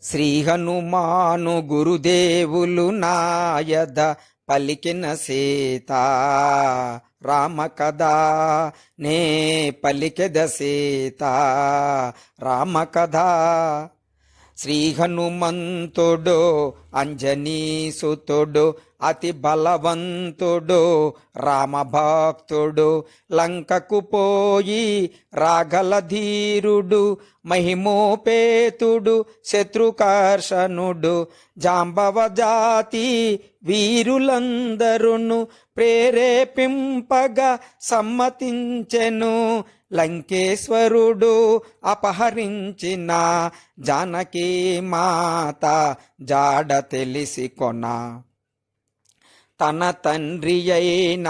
శ్రీ హనుమాను గురుదేవులు నాయద పలికిన సీత రామ కథ నే పలికెద సీత రామ కథ. శ్రీ హనుమంతుడు అంజనీసుతుడు అతి బలవంతుడు రామభక్తుడు లంకకు పోయి రాగల ధీరుడు మహిమోపేతుడు శత్రుకర్షణుడు జాంబవ జాతి వీరులందరును ప్రేరేపింపగా సమ్మతించెను. లంకేశ్వరుడు అపహరించిన జానకీ మాత జాడ తెలిసి కొన తన తండ్రి అయిన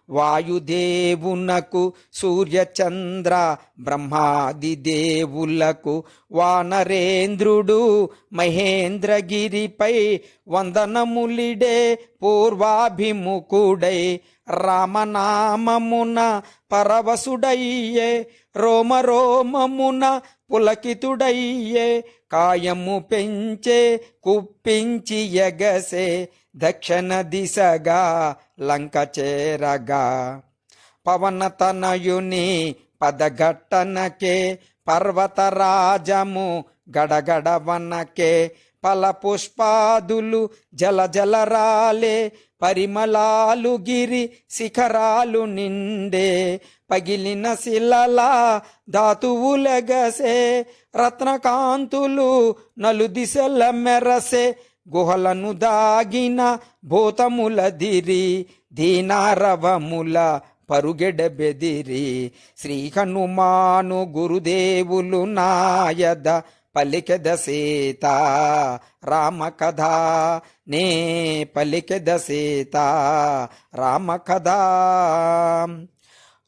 వాయుదేవునకు సూర్యచంద్ర బ్రహ్మాది దేవులకు వానరేంద్రుడు మహేంద్రగిరిపై వందనములిడే పూర్వాభిముఖుడై రామనామమున పరవశుడయ్యే రోమరోమమున పులకితుడయ్యే కాయము పెంచే కుప్పించి ఎగసే దక్షిణ దిశగా లంక చేరగా పవనతనయుని పదఘట్టనకే పర్వతరాజము గడగడవనకే పల పుష్పాదులు జల జలరాలే పరిమళాలు గిరి శిఖరాలు నిండే పగిలిన శిలల ధాతువులెగసే రత్నకాంతులు నలుదిశల మెరసే గుహలను దాగిన భూతములదిరి దీనారవముల పరుగెడ బెదిరి. శ్రీ హనుమాను గురుదేవులు నాయద పలికెద సీత రామ కథ నే పలికెద సీత రామ కథ.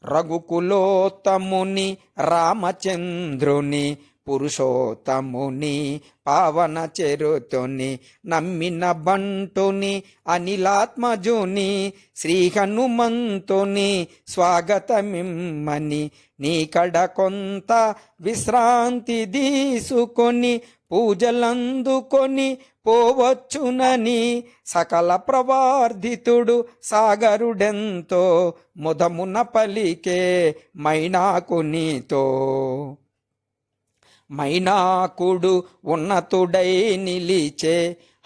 రఘుకులోత్తముని రామచంద్రుని పురుషోత్తముని పావన చెరుతుని నమ్మిన బంటుని అనిలాత్మజుని శ్రీ హనుమంతుని స్వాగతమిమ్మని నీకడ కొంత విశ్రాంతి తీసుకొని పూజలందుకొని పోవచ్చునని సకల ప్రవార్ధితుడు సాగరుడెంతో ముదమున పలికే మైనాకునితో. మైనాకుడు ఉన్నతుడై నిలిచే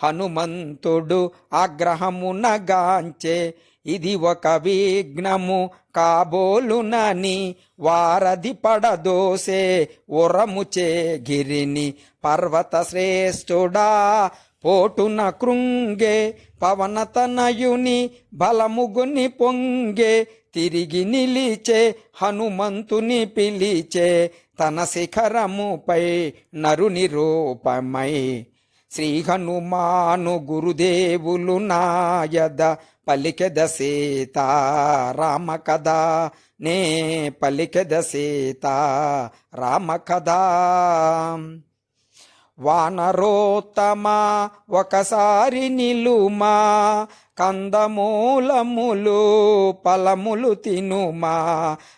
హనుమంతుడు ఆగ్రహమున గాంచే ఇది ఒక విఘ్నము కాబోలునని వారధి పడదోసే ఉరముచే గిరిని పర్వత శ్రేష్ఠుడా పోటున కృంగే పవనతనయుని బలముగుని పొంగే తిరిగి నిలిచే హనుమంతుని పిలిచే తన శిఖరముపై నరుని రూపమై. శ్రీ హనుమాను గురుదేవులు నాయద పలికెద సీత రామ కథ నే పలికెద సీత రామ కథ. వానరోత్తమా ఒకసారి నిలుమా కందమూలములు ఫలములు తినుమా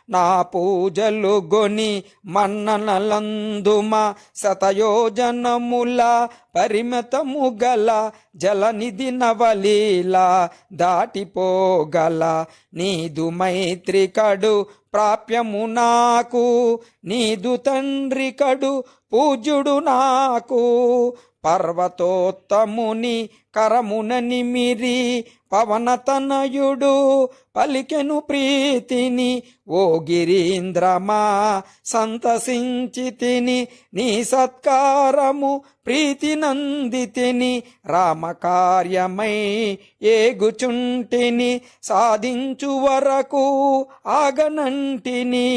నా పూజలు గొని మన్ననలందుమా శతయోజనముల పరిమితము గల జలనిధి నవలీల దాటిపోగల నీదు మైత్రి కడు ప్రాప్యము నాకు నీదు తండ్రి కడు పూజ్యుడు నాకు. పర్వతోత్తముని కరమున నిమిరి పవనతనయుడు పలికెను ప్రీతిని ఓ గిరీంద్రమా సంతసించితిని నీ సత్కారము ప్రీతి నందితిని రామకార్యమై ఏగుచుంటిని సాధించు వరకు ఆగనంటిని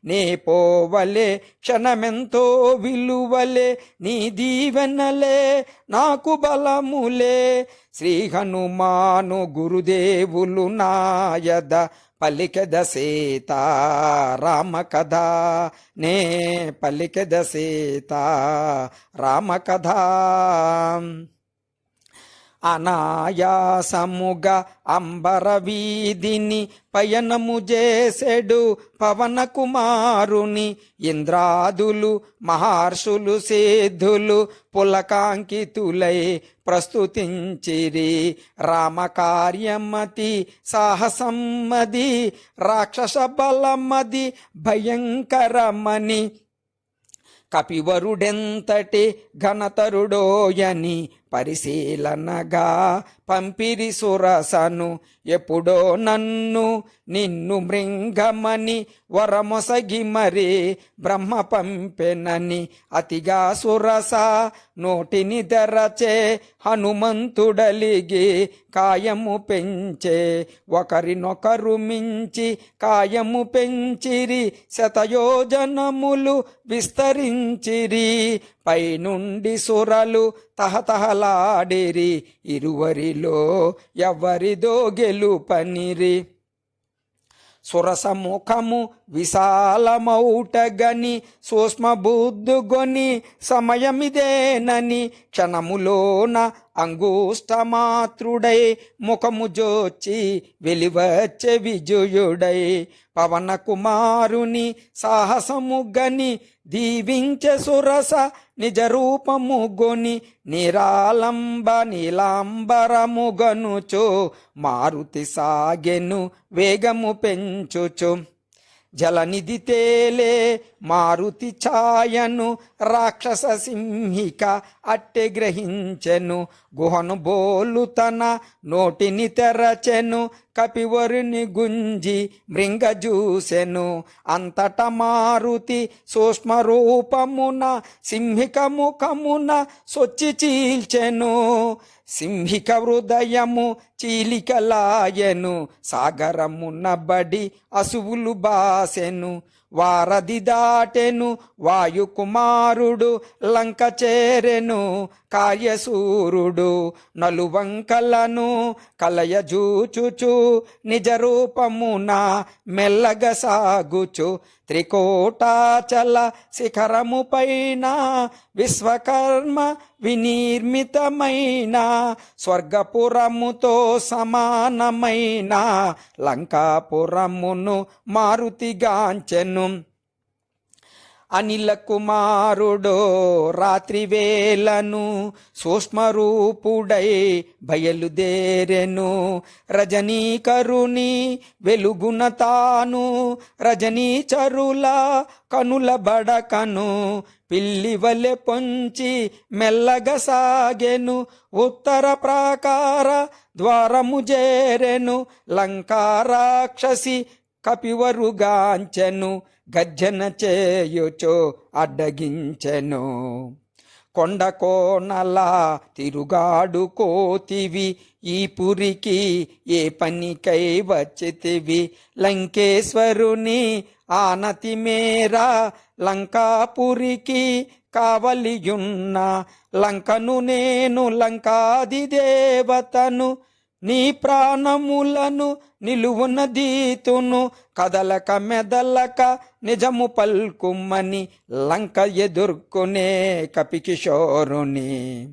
నే పోవలే క్షణమెంతో విలువలే నీ దీవెనలే నాకు బలములే. శ్రీ హనుమాను గురుదేవులు నాయద పలికెద సీత రామ కథ నే పలికెద సీత రామ కథ. అనాయాసముగా అంబర వీధిని పయనము చేసెడు పవన కుమారుని ఇంద్రాదులు మహర్షులు సిద్ధులు పులకాంకితులై ప్రస్తుతించిరి. రామకార్యమతి సాహసమ్మది రాక్షస బలమది భయంకరమని కపివరుడెంతటి ఘనతరుడోయని పరిశీలనగా పంపిరి సురసను. ఎప్పుడో నన్ను నిన్ను మృంగమని వరమొసగి మరి బ్రహ్మ పంపెనని అతిగా సురస నోటిని తెరచే హనుమంతుడలిగి కాయము పెంచే. ఒకరినొకరు మించి కాయము పెంచిరి శతయోజనములు విస్తరించిరి. పైనుండి సురలు తహతహలాడిరి ఇరువరిలో ఎవరిదో గెలుపనిరి. సురసముఖము విశాలమౌటగని సూక్ష్మబుద్ధుగొని సమయమిదేనని క్షణములోన అంగుష్టమాత్రుడై ముఖము జోచి వెలివచ్చే విజయుడై పవన కుమారుని సాహసముగని దీవించే సురస నిజ రూపము గొని నిరాలంబ నీలాంబరముగనుచు మారుతి సాగెను వేగము పెంచుచు. జలనిధి తేలే మారుతి ఛాయను రాక్షస సింహిక అట్టె గ్రహించెను. గుహను బోలు తన నోటిని తెరచెను కపివరుని గుంజి మృంగజూసెను. అంతట మారుతి సూక్ష్మ రూపమున సింహిక ముఖమున సొచ్చి చీల్చెను. సింహిక హృదయము చీలికలాయెను సాగరమున బడి అసువులు బాసెను. వారధి దాటెను వాయుకుమారుడు లంక చేరెను కార్యసూరుడు. నలువంకలను కలయజూచుచు నిజ రూపమున మెల్లగ సాగుచు త్రికోటాచల శిఖరము పైన విశ్వకర్మ వినిర్మితమైన స్వర్గపురముతో సమానమైన లంకాపురమును మారుతిగాంచెను. అనిల కుమారుడో రాత్రి వేళను సూక్ష్మరూపుడై బయలుదేరెను. రజనీకరుని వెలుగున తాను రజనీచరుల కనుల బడకను పిల్లివలె పొంచి మెల్లగా సాగెను. ఉత్తర ప్రాకార ద్వారము చేరెను. లంకారాక్షసి కపివరుగాంచెను గర్జన చేయుచో అడ్డగించెను. కొండ కోనలా తిరుగాడు కోతివి ఈ పురికి ఏ పనికై వచ్చితివి. లంకేశ్వరుని ఆనతి మేరా లంకాపురికి కావలియున్న లంకను నేను లంకాది దేవతను నీ ప్రాణములను నిలువున దీతును కదలక మెదలక నిజము పల్కుమని లంక ఎదుర్కొనే కపికిషోరుని.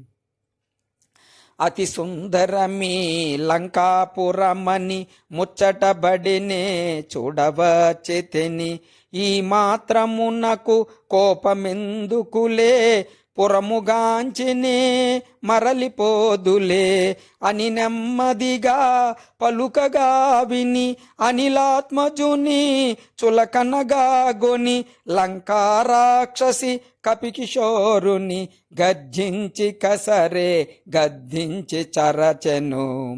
అతి సుందరమీ లంకాపురమని ముచ్చటబడినే చూడవచ్చితిని. ఈ మాత్రమునకు కోపమెందుకులే పురముగాంచినే మరలిపోదులే అని నెమ్మదిగా పలుకగా విని అనిలాత్మజుని చులకనగా గొని లంకారాక్షసి కపికిషోరుని గర్జించి కసరే గద్దించి చరచెను.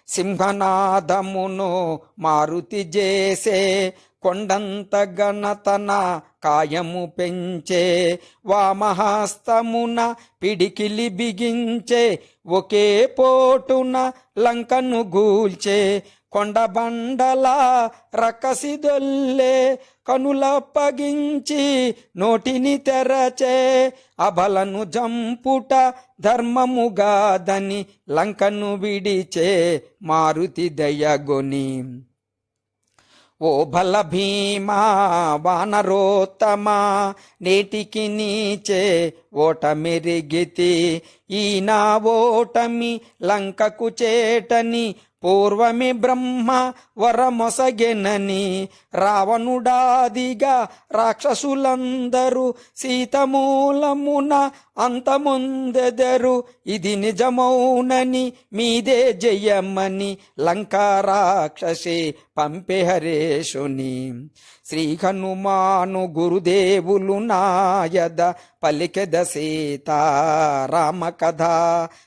సింహనాదమును మారుతి చేసే కొండంత గణతన కాయము పెంచే. వామహస్తమున పిడికిలి బిగించే ఒకే పోటున లంకను గూల్చే. కొండబండల రకసిదొల్లే కనులప్పగించి నోటిని తెరచే. అబలను జంపుట ధర్మముగాదని లంకను విడిచే మారుతి దయగొని. ఓ బల భీమా వానరోత్తమా, నేటికి నీచే ఓటమెరిగితి. ఈ నా ఓటమి లంకకు చేటని పూర్వమే బ్రహ్మ వరమొసగెనని. రావణుడాదిగా రాక్షసులందరూ సీతమూలమున అంతముందెదరు. ఇది నిజమౌనని మీదే జయమని లంకా రాక్షసి పంపె హరేషుని. శ్రీ హనుమాను గురుదేవులు నాయద పలికెద సీతారామ కథ.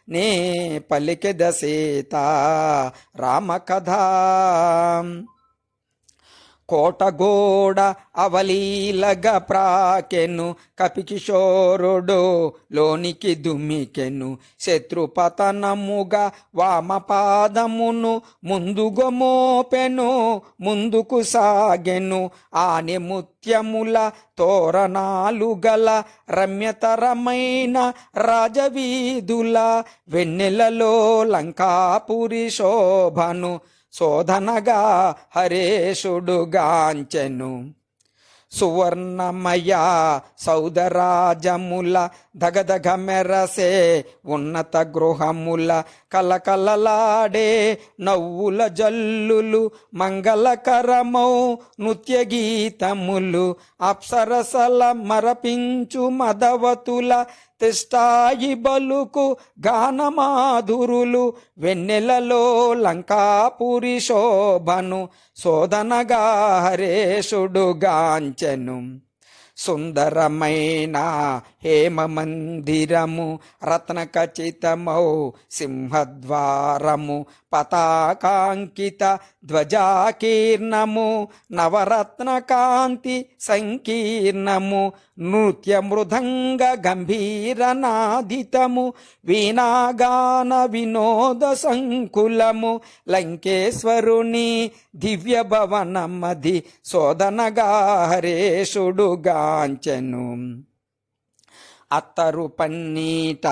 నే పలికెద సీతారామ కథ. కోటగోడ అవలీలగ ప్రాకెను, కపికిషోరుడు లోనికి దుమ్మికెను. శత్రుపతనముగా వామపాదమును ముందుగా మోపెను, ముందుకు సాగెను. ఆనె ముత్యముల తోరణాలు గల రమ్యతరమైన రాజవీధుల వెన్నెలలో లంకాపురి శోభను శోధనగా హరేషుడు గాంచెను. సువర్ణమయ సౌదరాజముల దగదగ మెరసే ఉన్నత గృహముల కలకలలాడే నవ్వుల జల్లులు మంగళకరమౌ నృత్య గీతములు. అప్సరసల మరపించు మదవతుల తిష్టాయి బలుకు గానమాధురులు. వెన్నెలలో లంకాపురి శోభను శోధనగా హరేషుడు గాంచెను. సుందరమైన హేమ మందిరము రత్నఖచితమౌ సింహద్వారము పతాకాంకిత ధ్వజాకీర్ణము నవరత్న కాంతి సంకీర్ణము. నృత్య మృదంగ గంభీరనాదితము వీణాగాన వినోద సంకులము. లంకేశ్వరుని దివ్య భవనమది శోధనగా హరేషుడు గాంచెను. అత్తరు పన్నీట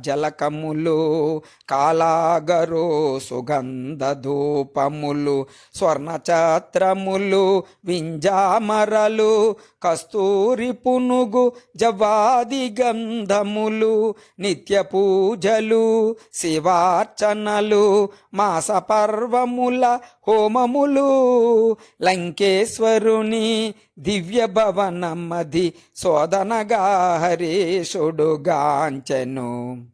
జలకములు కాలాగరు సుగంధ ధూపములు. స్వర్ణఛత్రములు వింజామరలు కస్తూరి పునుగు జవాది గంధములు. నిత్య పూజలు శివార్చనలు మాస పర్వముల హోమములు. లంకేశ్వరుని దివ్య భవనమది శోధనగా హరేషుడు గాంచెను.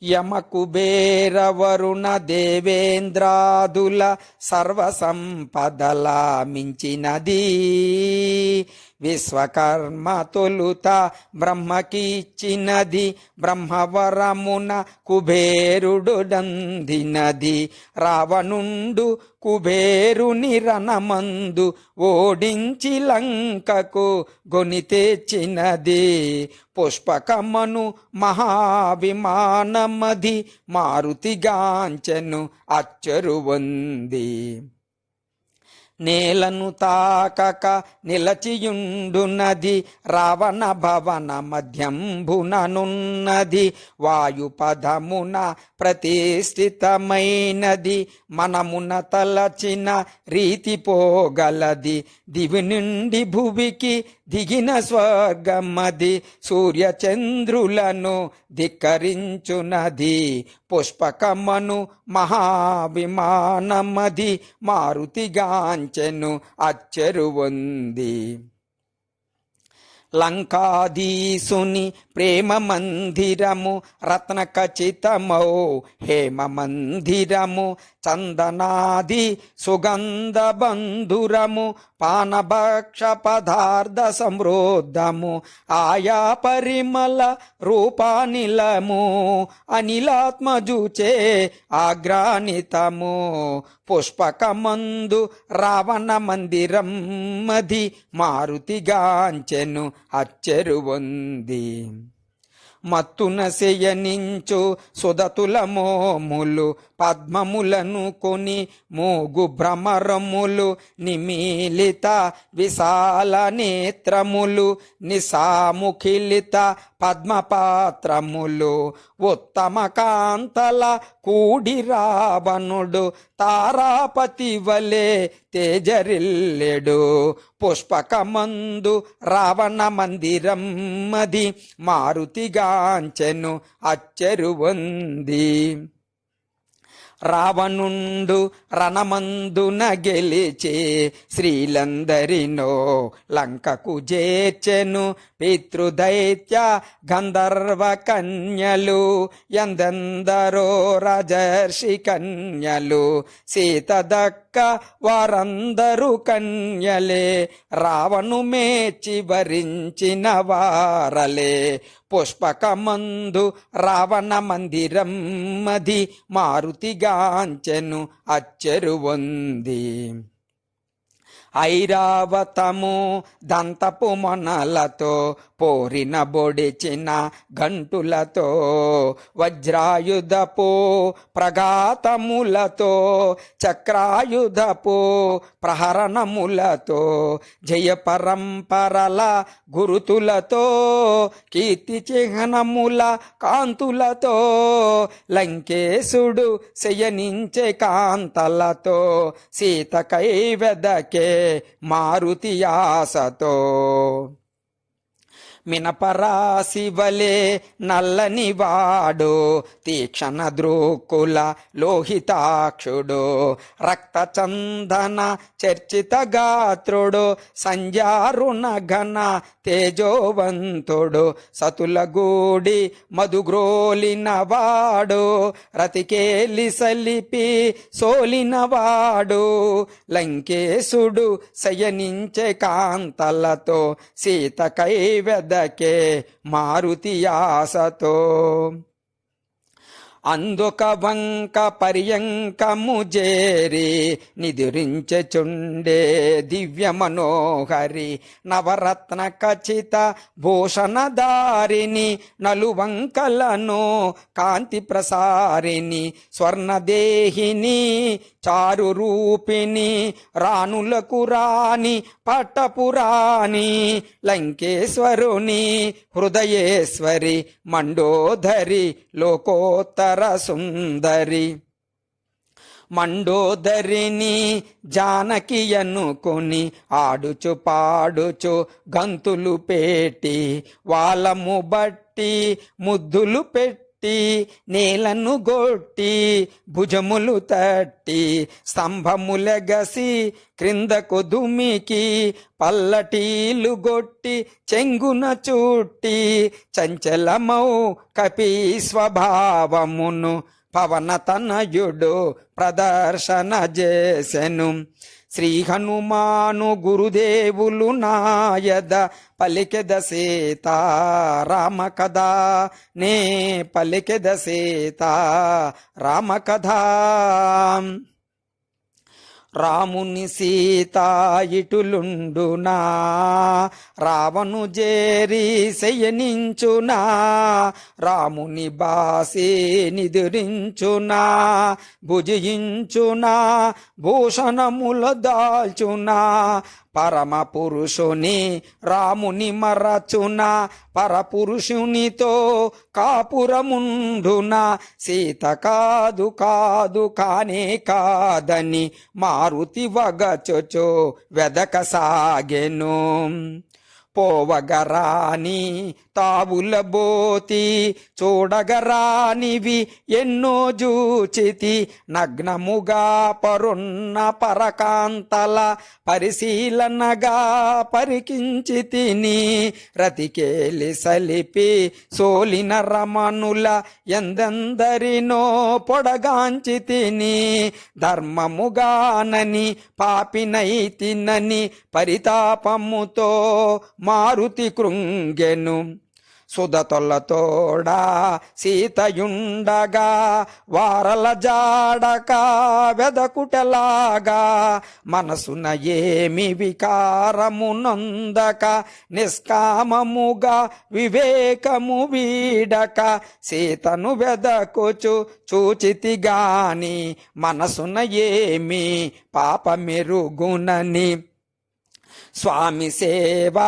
యమకుబేర వరుణ దేవేంద్రాదుల సర్వసంపదల మించినది. విశ్వకర్మ తొలుత బ్రహ్మకిచ్చినది. బ్రహ్మవరమున కుబేరుడు నందినది. రావణుండు కుబేరుని రణమందు ఓడించి లంకకు గొని తెచ్చినది. పుష్పకమను మహావిమానమది మారుతిగాంచెను అచ్చరువంది. నేలను తాకక నిలచియుండునది. రావణ భవన మధ్యంభుననున్నది. వాయుపదమున ప్రతిష్ఠితమైనది. మనమున తలచిన రీతి పోగలది. దివి నుండి భువికి దిగిన స్వర్గమది. సూర్యచంద్రులను ధిక్కరించునది. పుష్పకమను మహావిమానమది మారుతిగాంచెను అచ్చరువంది. లంకాధీసుని ప్రేమ మందిరము రత్నఖచితమౌ హేమ మందిరము. చందనాది సుగంధ బంధురము పానభక్ష పదార్థ సమృద్ధము. ఆయా పరిమళ రూపానిలము అనిలాత్మజుచే ఆగ్రానితము. పుష్పకమందు రావణ మందిరం మది మారుతిగాంచెను అచ్చెరువంది. మత్తున శయనించు సుదతుల మోములు పద్మములను కొని మూగు భ్రమరములు నిమీలిత విశాల నేత్రములు నిశాముఖిలిత పద్మపాత్రములు ఉత్తమ కాంతల కూడి రావణుడు తారాపతి వలె తేజరిల్లెడు. పుష్పకమందు రావణ మందిరం మది మారుతిగాంచెను అచ్చెరువొంది. రావణుండు రణమందున గెలిచి శ్రీలందరినో లంకకు చేర్చెను. పితృదైత్య గంధర్వ కన్యలు ఎందెందరో రాజర్షి కన్యలు సీత దక్క వారందరూ కన్యలే రావణు మేచి వరించిన వారలే. పుష్పకమందు రావణ మందిరం మది మారుతిగాంచెను అచ్చెరువొంది. ఐరావతము దంతపు మొనలతో పోరిన బొడిచిన గంటులతో వజ్రాయుధపు ప్రఘాతములతో చక్రాయుధపు ప్రహరణములతో జయ పరంపరల గురుతులతో కీర్తి చిహ్నముల కాంతులతో లంకేశుడు శయనించే కాంతలతో సీత కైవెదకే మారుతి ఆశతో. మినపరాశి వలె నల్లని వాడు తీక్షణ ద్రోకుల లోహితాక్షుడు రక్త చందన చర్చిత గాత్రుడు సంజారుణ ఘన తేజోవంతుడు సతుల గూడి మధుగ్రోలిన వాడు రతికేలి సలిపి సోలిన వాడు లంకేశుడు శయనించే కాంతలతో సీత కైవెదకే మారుతి ఆశతో. అందుక వంక పర్యంకము జేరి నిదురించుచుండే దివ్య మనోహరి నవరత్న ఖచిత భూషణధారిణి నలువంకలను కాంతి ప్రసారిణి స్వర్ణదేహిని చారు రూపిణి రాణులకు రాణి పట్టపురాణి లంకేశ్వరుని హృదయేశ్వరి మండోదరి లోకోత్తర సుందరి. మండోదరిని జానకి అనుకొని ఆడుచు పాడుచు గంతులు పెట్టి వాళ్ళము బట్టి ముద్దులు పెట్టి నేలను గొట్టి భుజములు తట్టి స్తంభములెగసి క్రిందకు దుమికి పల్లటీలు గొట్టి చెంగున చుట్టి చంచలమౌ కపి స్వభావమును పవనతనయుడు ప్రదర్శన చేసెను. శ్రీ హనుమాను గురుదేవులు నాయద పలికెద సీతా రామ కథ నే పలికెద సీతా రామ కథ. రాముని సీత ఇటులుండునా రావణు జేరి శయనించునా రాముని బాసి నిదురించునా భుజించునా భూషణముల దాల్చునా పరమ పురుషుని రాముని మరచునా పరపురుషునితో కాపురముండునా సీత కాదు కాదు కానే కాదని మారుతి వగచొచో వెదకసాగెను. పోవగరాని తావుల బోతి చూడగరానివి ఎన్నో జూచితి నగ్నముగా పరున్న పరకాంతల పరిశీలనగా పరికించి తిని రతికేలి సలిపి సోలిన రమణుల ఎందెందరినో పొడగాంచి తిని ధర్మముగానని పాపినైతినని పరితాపముతో మారుతి కృంగెను. సుధతొల్లతోడా సీతయుండగా వారల జాడక వెదకుటలాగా మనసున ఏమి వికారము నొందక నిష్కామముగా వివేకము వీడక సీతను వెదకుచు చూచితిగాని మనసున ఏమి పాపమెరుగునని స్వామి సేవ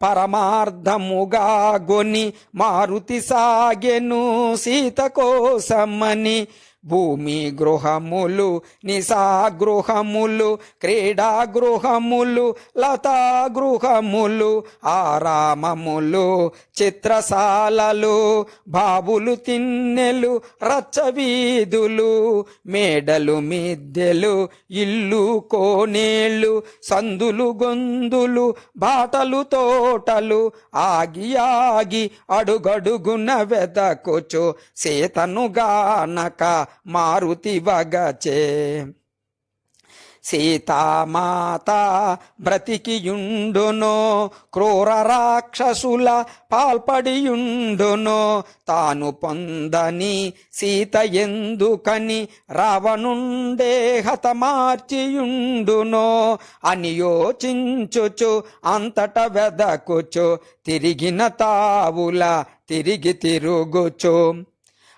పరమార్థముగా గొని మారుతి సాగెను సీత కోసమని భూమి గృహములు నిశా గృహములు క్రీడా గృహములు లతా గృహములు ఆరామములు చిత్రశాలలు బాబులు తిన్నెలు రచ్చవీధులు మేడలు మిద్దెలు ఇల్లు కోనేళ్ళు సందులు గొందులు బాటలు తోటలు ఆగి ఆగి అడుగడుగున వెదకుచు సీతను గానక మారుతి వగచే సీతామాత బ్రతికియుండునో క్రూర రాక్షసుల పాల్పడియుండునో తాను పొందని సీత ఎందుకని రావణుండే హతమార్చియుండునో అని యోచించుచు అంతట వెదకుచు తిరిగిన తావుల తిరిగి తిరుగుచు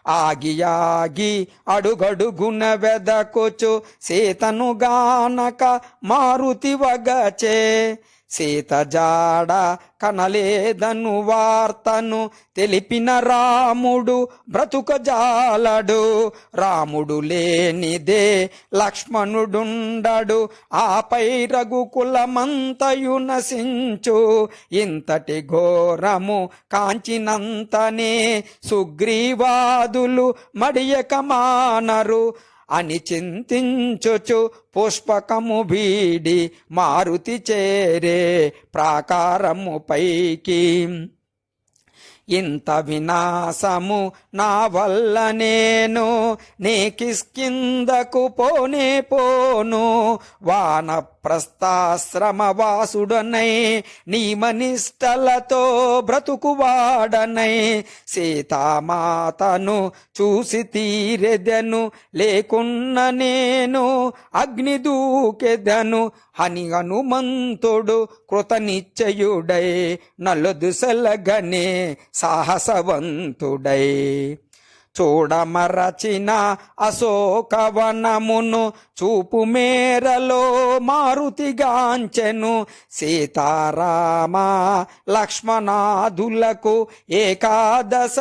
ఆగి ఆగి అడుగడుగున వెదకుచు సీతను గానక మారుతి వగచే సీత జాడ కనలేదను వార్తను తెలిపిన రాముడు బ్రతుకజాలడు రాముడు లేనిదే లక్ష్మణుడుండడు ఆపై రఘుకులమంతయు నశించు ఇంతటి ఘోరము కాంచినంతనే సుగ్రీవాదులు మడియక మానరు అని చింతించుచు పుష్పకము వీడి మారుతి చేరే ప్రాకారము పైకి ఇంత వినాశము నా వల్ల నేను నీ కిష్కిందకు పోనే పోను వానప్రస్థాశ్రమవాసుడనై నియమనిష్టలతో బ్రతుకువాడనై సీతామాతను చూసి తీరెదను లేకున్న నేను అగ్ని దూకెదను అని హనుమంతుడు కృతనిశ్చయుడై నలుదిశలగనే సాహసవంతుడై చూడమరచిన అశోకవనమును చూపు మేరలో మారుతిగాంచెను సీతారామ లక్ష్మణాదులకు ఏకాదశ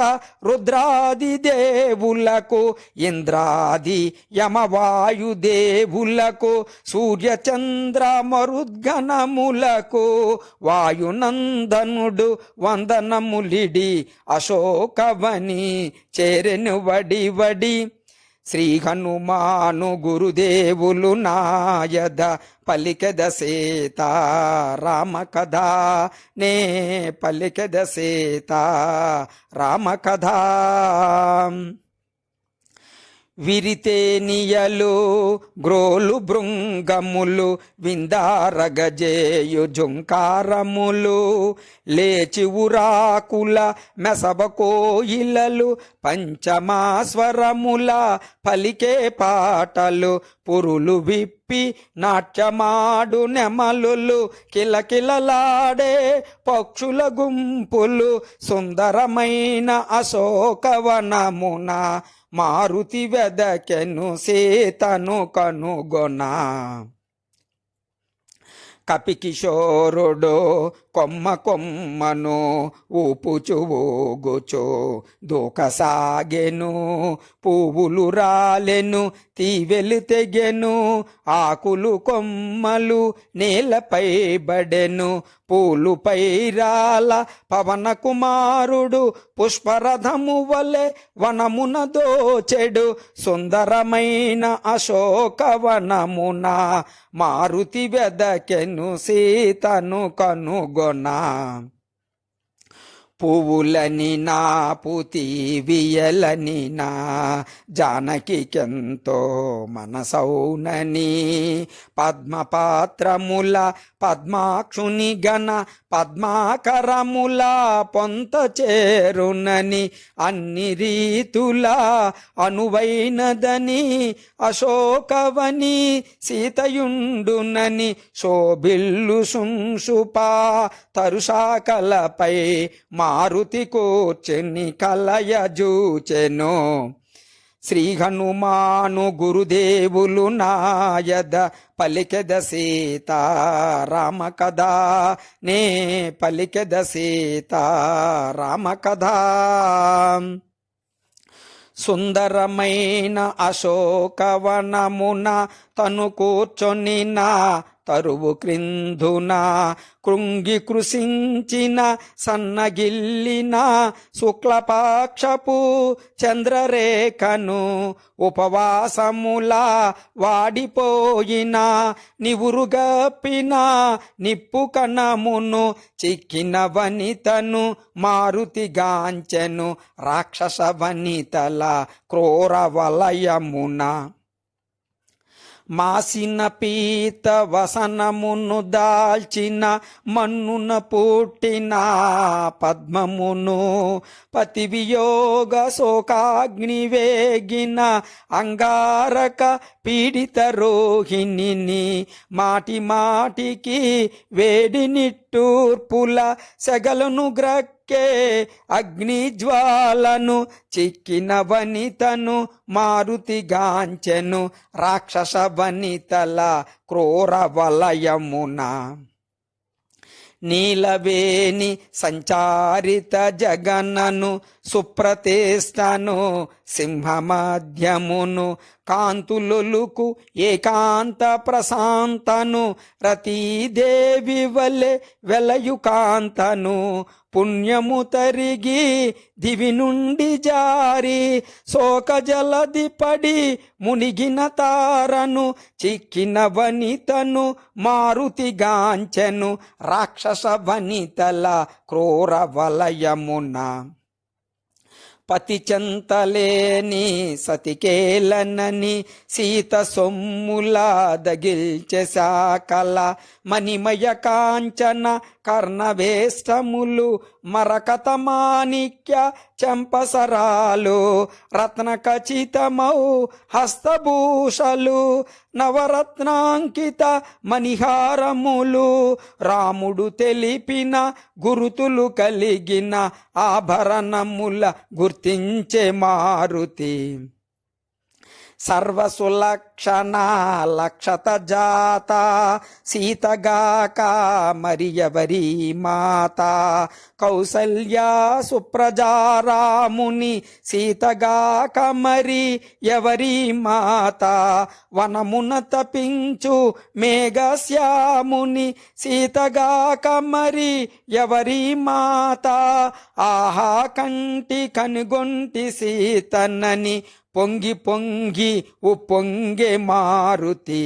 రుద్రాది దేవులకు ఇంద్రాది యమవాయుదేవులకు సూర్యచంద్ర మరుద్గణములకు వాయునందనుడు వందనములిడి అశోకవని చేరెను వడి వడి శ్రీ హనుమాను గురుదేవులు నాయద పలికెద సీతా రామ కథ నే పలికెద సీతా రామ కథ విరితేనియలు గ్రోలు భృంగములు విందారగజేయు జుంకారములు లేచి ఉరాకుల మెసబ కోయిలలు పంచమాస్వరముల పలికే పాటలు పురులు విప్పి నాట్యమాడు నెమలులు కిలకిలలాడే పక్షుల గుంపులు సుందరమైన అశోకవనమున మారుతి వెదకెను సీతను కనుగొనా కపికిశోరుడు కొమ్మ కొమ్మను ఊపుచు ఊగుచు దూకసాగెను పువ్వులు రాలెను తీవెలు తెగెను ఆకులు కొమ్మలు నేలపై బడెను పూలు పైరాల పవన కుమారుడు పుష్పరథము వలె వనమున దోచెడు సుందరమైన అశోకవనమున మారుతి వెదకెను సీతను కనుగొనా పువ్వులని నా పుతివియలని నా జానకికెంతో మనసౌనని పద్మపాత్రముల పద్మాక్షుని గణ పద్మాకరముల పొంత చేరునని అన్ని రీతులా అనువైనదని అశోకవని సీతయుండునని శోభిల్లు శుంశుపా తరుశాకలపై మారుతి కూర్చెని కలయజూచెను. శ్రీ హనుమాను గురుదేవులు నాయద పలికెద సీతారామ కథ నే పలికెద సీతారామ కథ. సుందరమైన అశోకవనమున తను కూర్చొని నా తరువు క్రిందున కృంగి కృశించిన సన్నగిల్లిన శుక్లపాక్షపు చంద్రరేఖను ఉపవాసముల వాడిపోయిన నివురుగప్పిన నిప్పు కణమును చిక్కిన వనితను మారుతిగాంచెను రాక్షస వనితల క్రూర వలయమున. మాసిన పీత వసనమును దాల్చిన మన్నున పుట్టిన పద్మమును పతివియోగ శోకాగ్ని వేగిన అంగారక పీడిత రోహిణిని మాటి మాటికి వేడి నిట్టూర్పుల సెగలను గ్రక్కే అగ్నిజ్వాలను చిక్కిన వనితను మారుతిగాంచెను రాక్షస వనితల క్రూర వలయమున. నీలవేణి సంచారిత జగనను సుప్రతిష్టను సింహమధ్యమును కాంతులొలుకు ఏకాంత ప్రశాంతను రతీదేవి వలె వెలయు కాంతను పుణ్యము తరిగి దివి నుండి జారి శోక జలది పడి మునిగిన తారను చిక్కిన వనితను మారుతిగాంచెను రాక్షస వనితల క్రూర వలయమున. పతి చెంతలేని సతికేలనని సీత సొమ్ములా దగిల్చె శాకల మణిమయ కాంచన కర్ణవేష్టములు మరకత మాణిక్య చంపసరాలు రత్న ఖచితమౌ హస్తభూషలు నవరత్నాంకిత మణిహారములు రాముడు తెలిపిన గురుతులు కలిగిన ఆభరణముల గుర్తించే మారుతి. సర్వసులక్షణ లక్షత జాత సీతగాక మరియవరి మాత కౌసల్యా సుప్రజారాముని సీతగాక మరి ఎవరి మాత వనమున తపించు మేఘశ్యాముని సీతగాక మరి ఎవరి మాత ఆహా కంటి కనుగొంటి సీతనని పొంగి పొంగి ఉప్పొంగే మారుతి.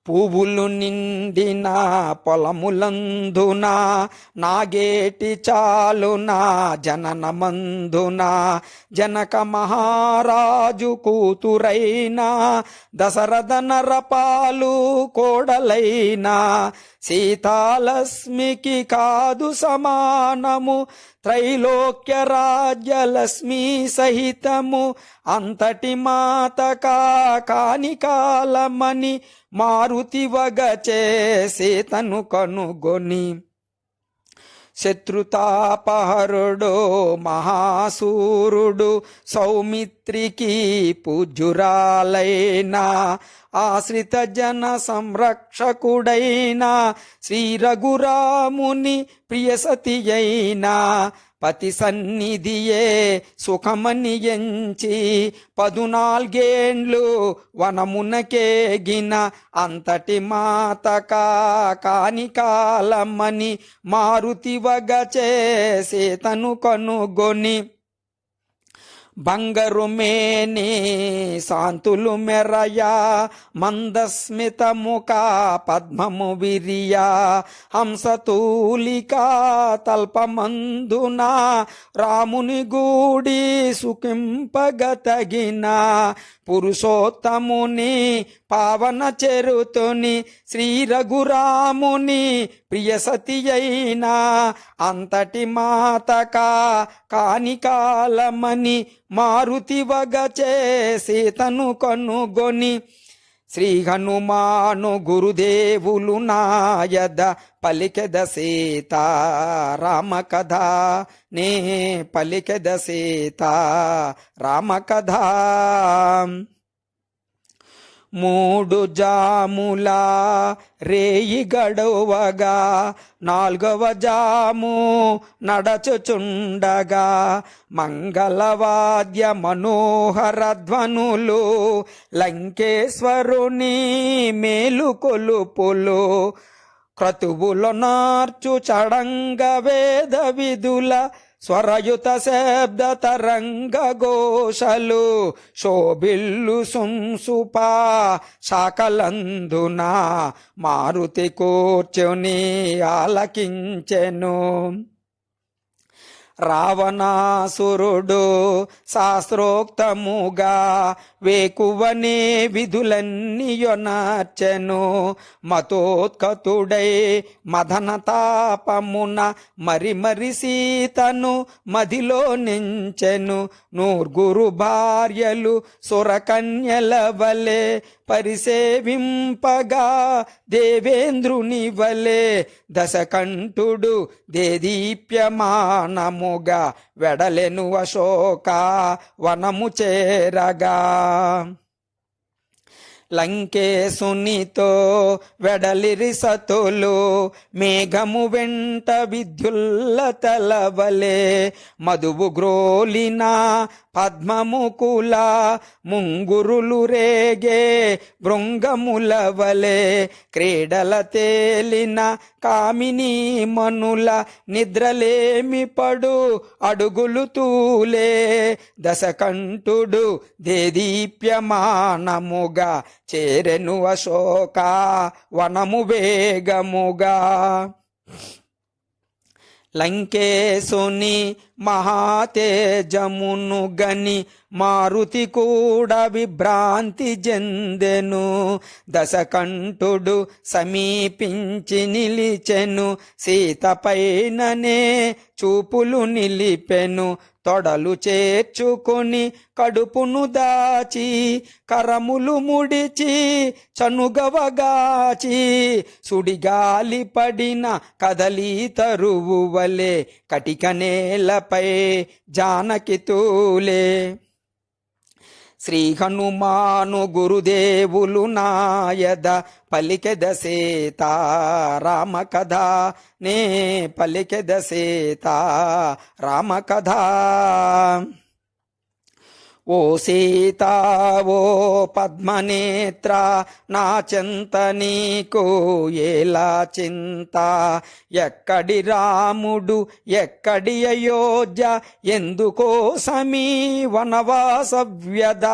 పువ్వులు నిండిన పొలములందున నాగేటి చాలున జననమందున జనక మహారాజు కూతురైన దశరథ నరపాలు కోడలైన సీతాలక్ష్మికి కాదు సమానము త్రైలోక్య రాజ్యలక్ష్మి సహితము అంతటి మాత కాని కాలమని మారుతి వగచే సీతను కనుగొని శత్రుతాపహరుడు మహాసూరుడు సౌమిత్రికి పూజ్యురాలైన ఆశ్రిత జన సంరక్షకుడైన శ్రీ రఘురాముని ప్రియసతి అయిన పతి సన్నిధియే సుఖమని ఎంచి 14 వనమునకేగిన అంతటి మాత కాని కాలమని మారుతి వగచే సీతను కనుగొని బంగరు మేని శాంతులు మెరయా మందస్మిత ముఖ పద్మము విరియా హంసతూలికా తల్పమందున రాముని గూడి సుఖింపగతగిన పురుషోత్తముని పావన చెరుతుని శ్రీ రఘురాముని ప్రియ సతి అయినా అంతటి మాతకా కాని కాలమని మారుతి వగచే సీతను కనుగొని శ్రీ హనుమాను గురుదేవులు నాయద పలికెద సీత రామ కథ నే పలికెద సీత రామ కథ. 3 జాముల రేయి గడవగా 4వ జాము నడచుచుండగా మంగళవాద్య మనోహర ధ్వనులు లంకేశ్వరుని మేలు కొలుపులు క్రతువులు నార్చు చడంగ వేద విధుల స్వరయుత శబ్ద తరంగ ఘోషలు శోభిల్లు సుంసుపా శాకలందున మారుతి కూర్చుని ఆలకించెను. రావణాసురుడు శాస్త్రోక్తముగా వేకువనే విధులన్నీయొనర్చెను. మతోత్కతుడై మదన తాపమున మరి సీతను మదిలో నించెను. 4 భార్యలు సురకన్యల వలె పరిసేవింపగా దేవేంద్రుని వలె దశకంఠుడు దేదీప్యమానముగా వెడలెను అశోక వనము చేరగా. లంకేశునితో వెడలిరి సతులు మేఘము వెంట విద్యుల్ల తలవలే మధువు గ్రోలిన పద్మముకుల ముంగురులు రేగే భృంగముల వలె క్రీడల తేలిన కామిని మనుల నిద్రలేమి పడు అడుగులు తూలే దశకంఠుడు దేదీప్యమానముగా చేరెను అశోక వనము వేగముగా. లంకేశుని మహాతేజమును గని మారుతి కూడా విభ్రాంతి చెందెను. దశకంఠుడు సమీపించి నిలిచెను. సీత పైననే చూపులు నిలిపెను. తొడలు చేర్చుకొని కడుపును దాచి కరములు ముడిచి చనుగవగాచి సుడిగాలి పడిన కదలి తరువు వలె కటిక నేలపై జానకి తూలే. శ్రీ హనుమాను గురుదేవులు నాయద పలికెద సీత రామ కథ నే పలికెద సీత రామ కథ. ఓ సీత ఓ పద్మనేత్ర నా చింత నీకు ఏలా చింత. ఎక్కడి రాముడు ఎక్కడి అయోధ్య ఎందుకోసమీ వనవాస వ్యధ.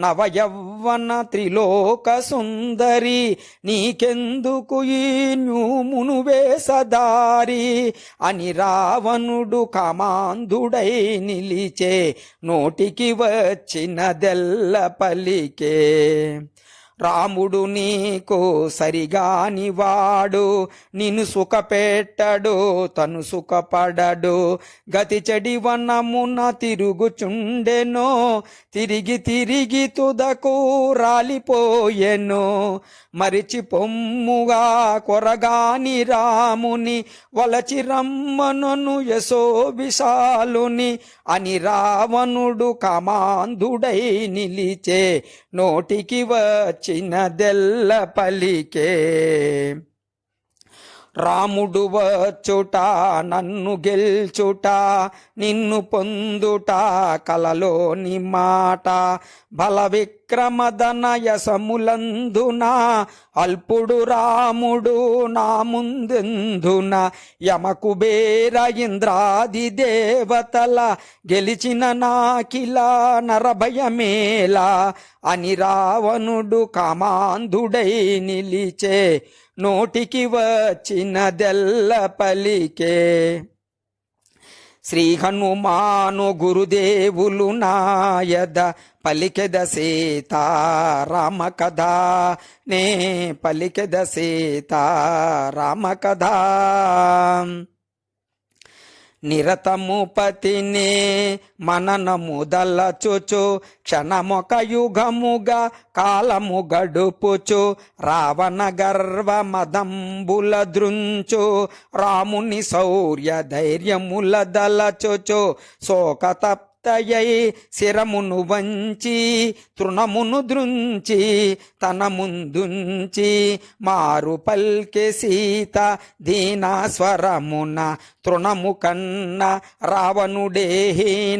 నవయవ్వన త్రిలోక సుందరి నీకెందుకు ఈ న్యూమును వేసదారి అని రావణుడు కామాంధుడై నిలిచే నోటికి వచ్చినదెల్ల పలికే. రాముడు నీకు సరిగాని వాడు నిన్ను సుఖపెట్టడు తను సుఖపడడు. గతి చెడి వనమున తిరుగుచుండెనో తిరిగి తిరిగి తుదకు రాలిపోయెను. మరిచి పొమ్ముగా కొరగాని రాముని వలచి రమ్మనను యశో విశాలుని అని రావణుడు కామాంధుడై నిలిచే నోటికి వచ్చినదెల్ల పలికే. రాముడు వచ్చుట నన్ను గెల్చుట నిన్ను పొందుట కలలోని మాట. బల విక్రమదనయసములందున అల్పుడు రాముడు నా ముందెందున యమకుబేర ఇంద్రాది దేవతల గెలిచిన నాకిలా నరభయమేలా అని రావణుడు కామాంధుడై నిలిచే నోటికి వచ్చినదెల్ల పలికే. శ్రీ హనుమాను గురుదేవులు నాయద పలికెద సీతారామ కథ, నే పలికెద సీతారామ కథ. నిరతము పతినే మననము దలచుచు క్షణమొక యుగముగా కాలము గడుపుచు రావణ గర్వ మదంబుల దృంచు రాముని శౌర్య ధైర్యముల దలచుచు శోకతప్తయై శిరమును వంచి తృణమును దృంచి తన ముందుంచి మారు పల్కె సీత దీనా స్వరమున తృణము కన్న రావణుడే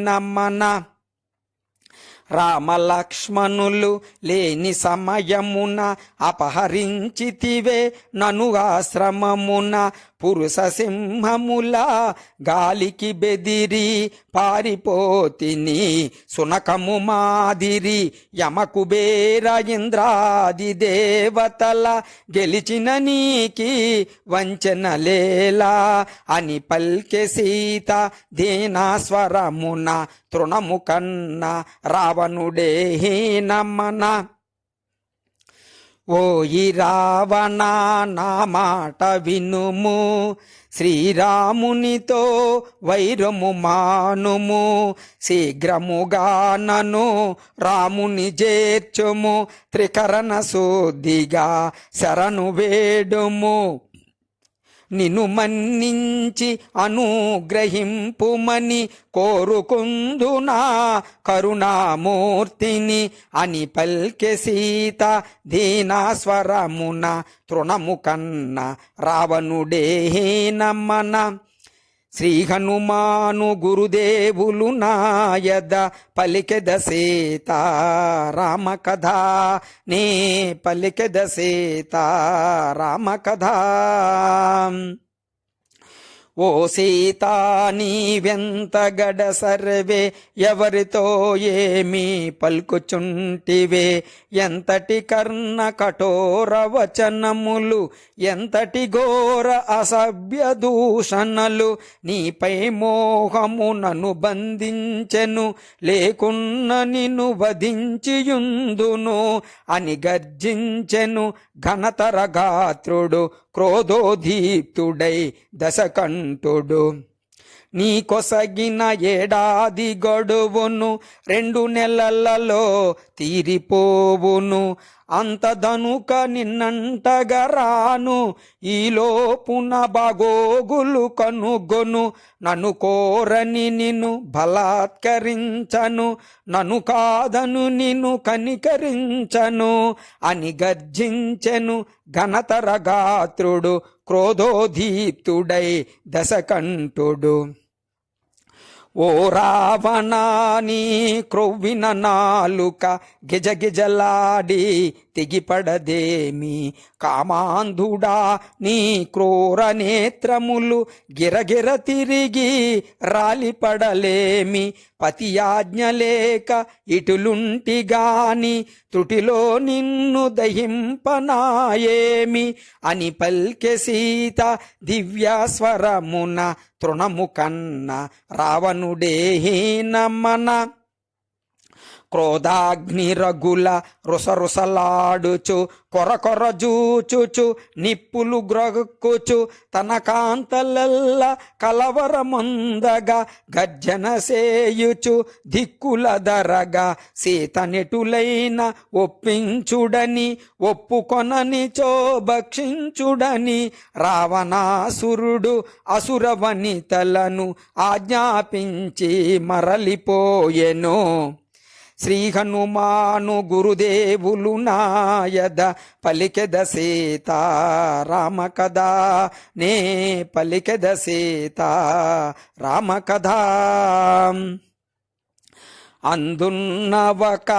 నమ్మన. రామలక్ష్మణులు లేని సమయమున అపహరించితివే నను ఆశ్రమమున పురుష సింహముల గాలికి బెదిరి పారిపోతిని సునకము మాదిరి యమకుబేర ఇంద్రాది దేవతల గెలిచిన నీకి వంచనలేలా అని పల్కె సీత దీనా స్వరమున తృణము కన్న రావణుడే నమ్మన. ఓయి రావణ నా మాట వినుము, శ్రీరామునితో వైరము మానుము, శీఘ్రముగా నను రాముని చేర్చుము, త్రికరణ శుద్ధిగా శరణు వేడుము. నిన్ను మన్నించి అనుగ్రహింపుమని కోరుకుందునా కరుణామూర్తిని అని పల్కె సీత దీనా స్వరమున తృణము కన్న రావణుడే నమ్మన. శ్రీ హనుమాను గురుదేవులు నాయద పలికెద సీతారామ కథ, నే పలికెద సీతారామ కథ. ఓ సీతా నీవెంత గడసర్వే ఎవరితో ఏమి పలుకుచుంటివే, ఎంతటి కర్ణ కఠోర వచనములు, ఎంతటి ఘోర అసభ్య దూషణలు, నీపై మోహము నన్ను బంధించెను, లేకున్న నిన్ను వధించియుందును అని గర్జించెను ఘనతర గాత్రుడు క్రోధోదీప్తుడై దశకంఠుడు. నీ కొసగిన ఏడాది గడువును 2 నెలలలో తీరిపోవును, అంతదనుక నిన్నంటగా రాను, ఈలోపున బాగోగులు కనుగొను, నన్ను కోరని నిన్ను బలాత్కరించను, నన్ను కాదను నిన్ను కనికరించను అని గర్జించెను ఘనతర గాత్రుడు క్రోధోదీప్తుడై దశకంఠుడు. ఓ రావణాని క్రొవ్విన నాలుక గిజగిజలాడి తెగిపడదేమి, కామాంధుడా నీ క్రూర నేత్రములు గిరగిర తిరిగి రాలిపడలేమి, పతి ఆజ్ఞ లేక ఇటులుంటిగాని త్రుటిలో నిన్ను దహింపనాయేమి అని పల్కె సీత దివ్యస్వరమున తృణము కన్న రావణుడే నమ్మన. క్రోధాగ్ని రగుల రుసరుసలాడుచు కొరకొర జూచుచు నిప్పులు గ్రొక్కుచు తన కాంతలల్ల కలవరముందగా గర్జన సేయుచు దిక్కుల దరగా సీతనెటులైన ఒప్పించుడని ఒప్పుకొననిచో భక్షించుడని రావణాసురుడు అసుర వనితలను ఆజ్ఞాపించి మరలిపోయెను. శ్రీ హనుమాను గురుదేవులు నాయద పలికెద సీతారామ కథ, నే పలికెద సీతారామ కథ. అందున్నవక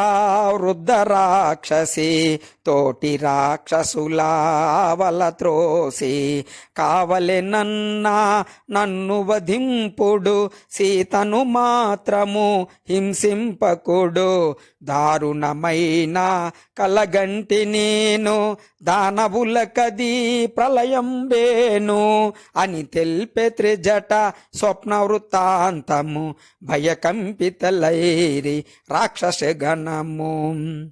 వృద్ధ రాక్షసి తోటి రాక్షసుల వల త్రోసి నన్ను వధింపుడు సీతను మాత్రము హింసింపకుడు దారుణమైన కలగంటి నేను దానవులకది ప్రళయం వేను అని తెల్పె త్రిజట స్వప్న వృత్తాంతము భయకంపితలైరి రాక్షస గణము.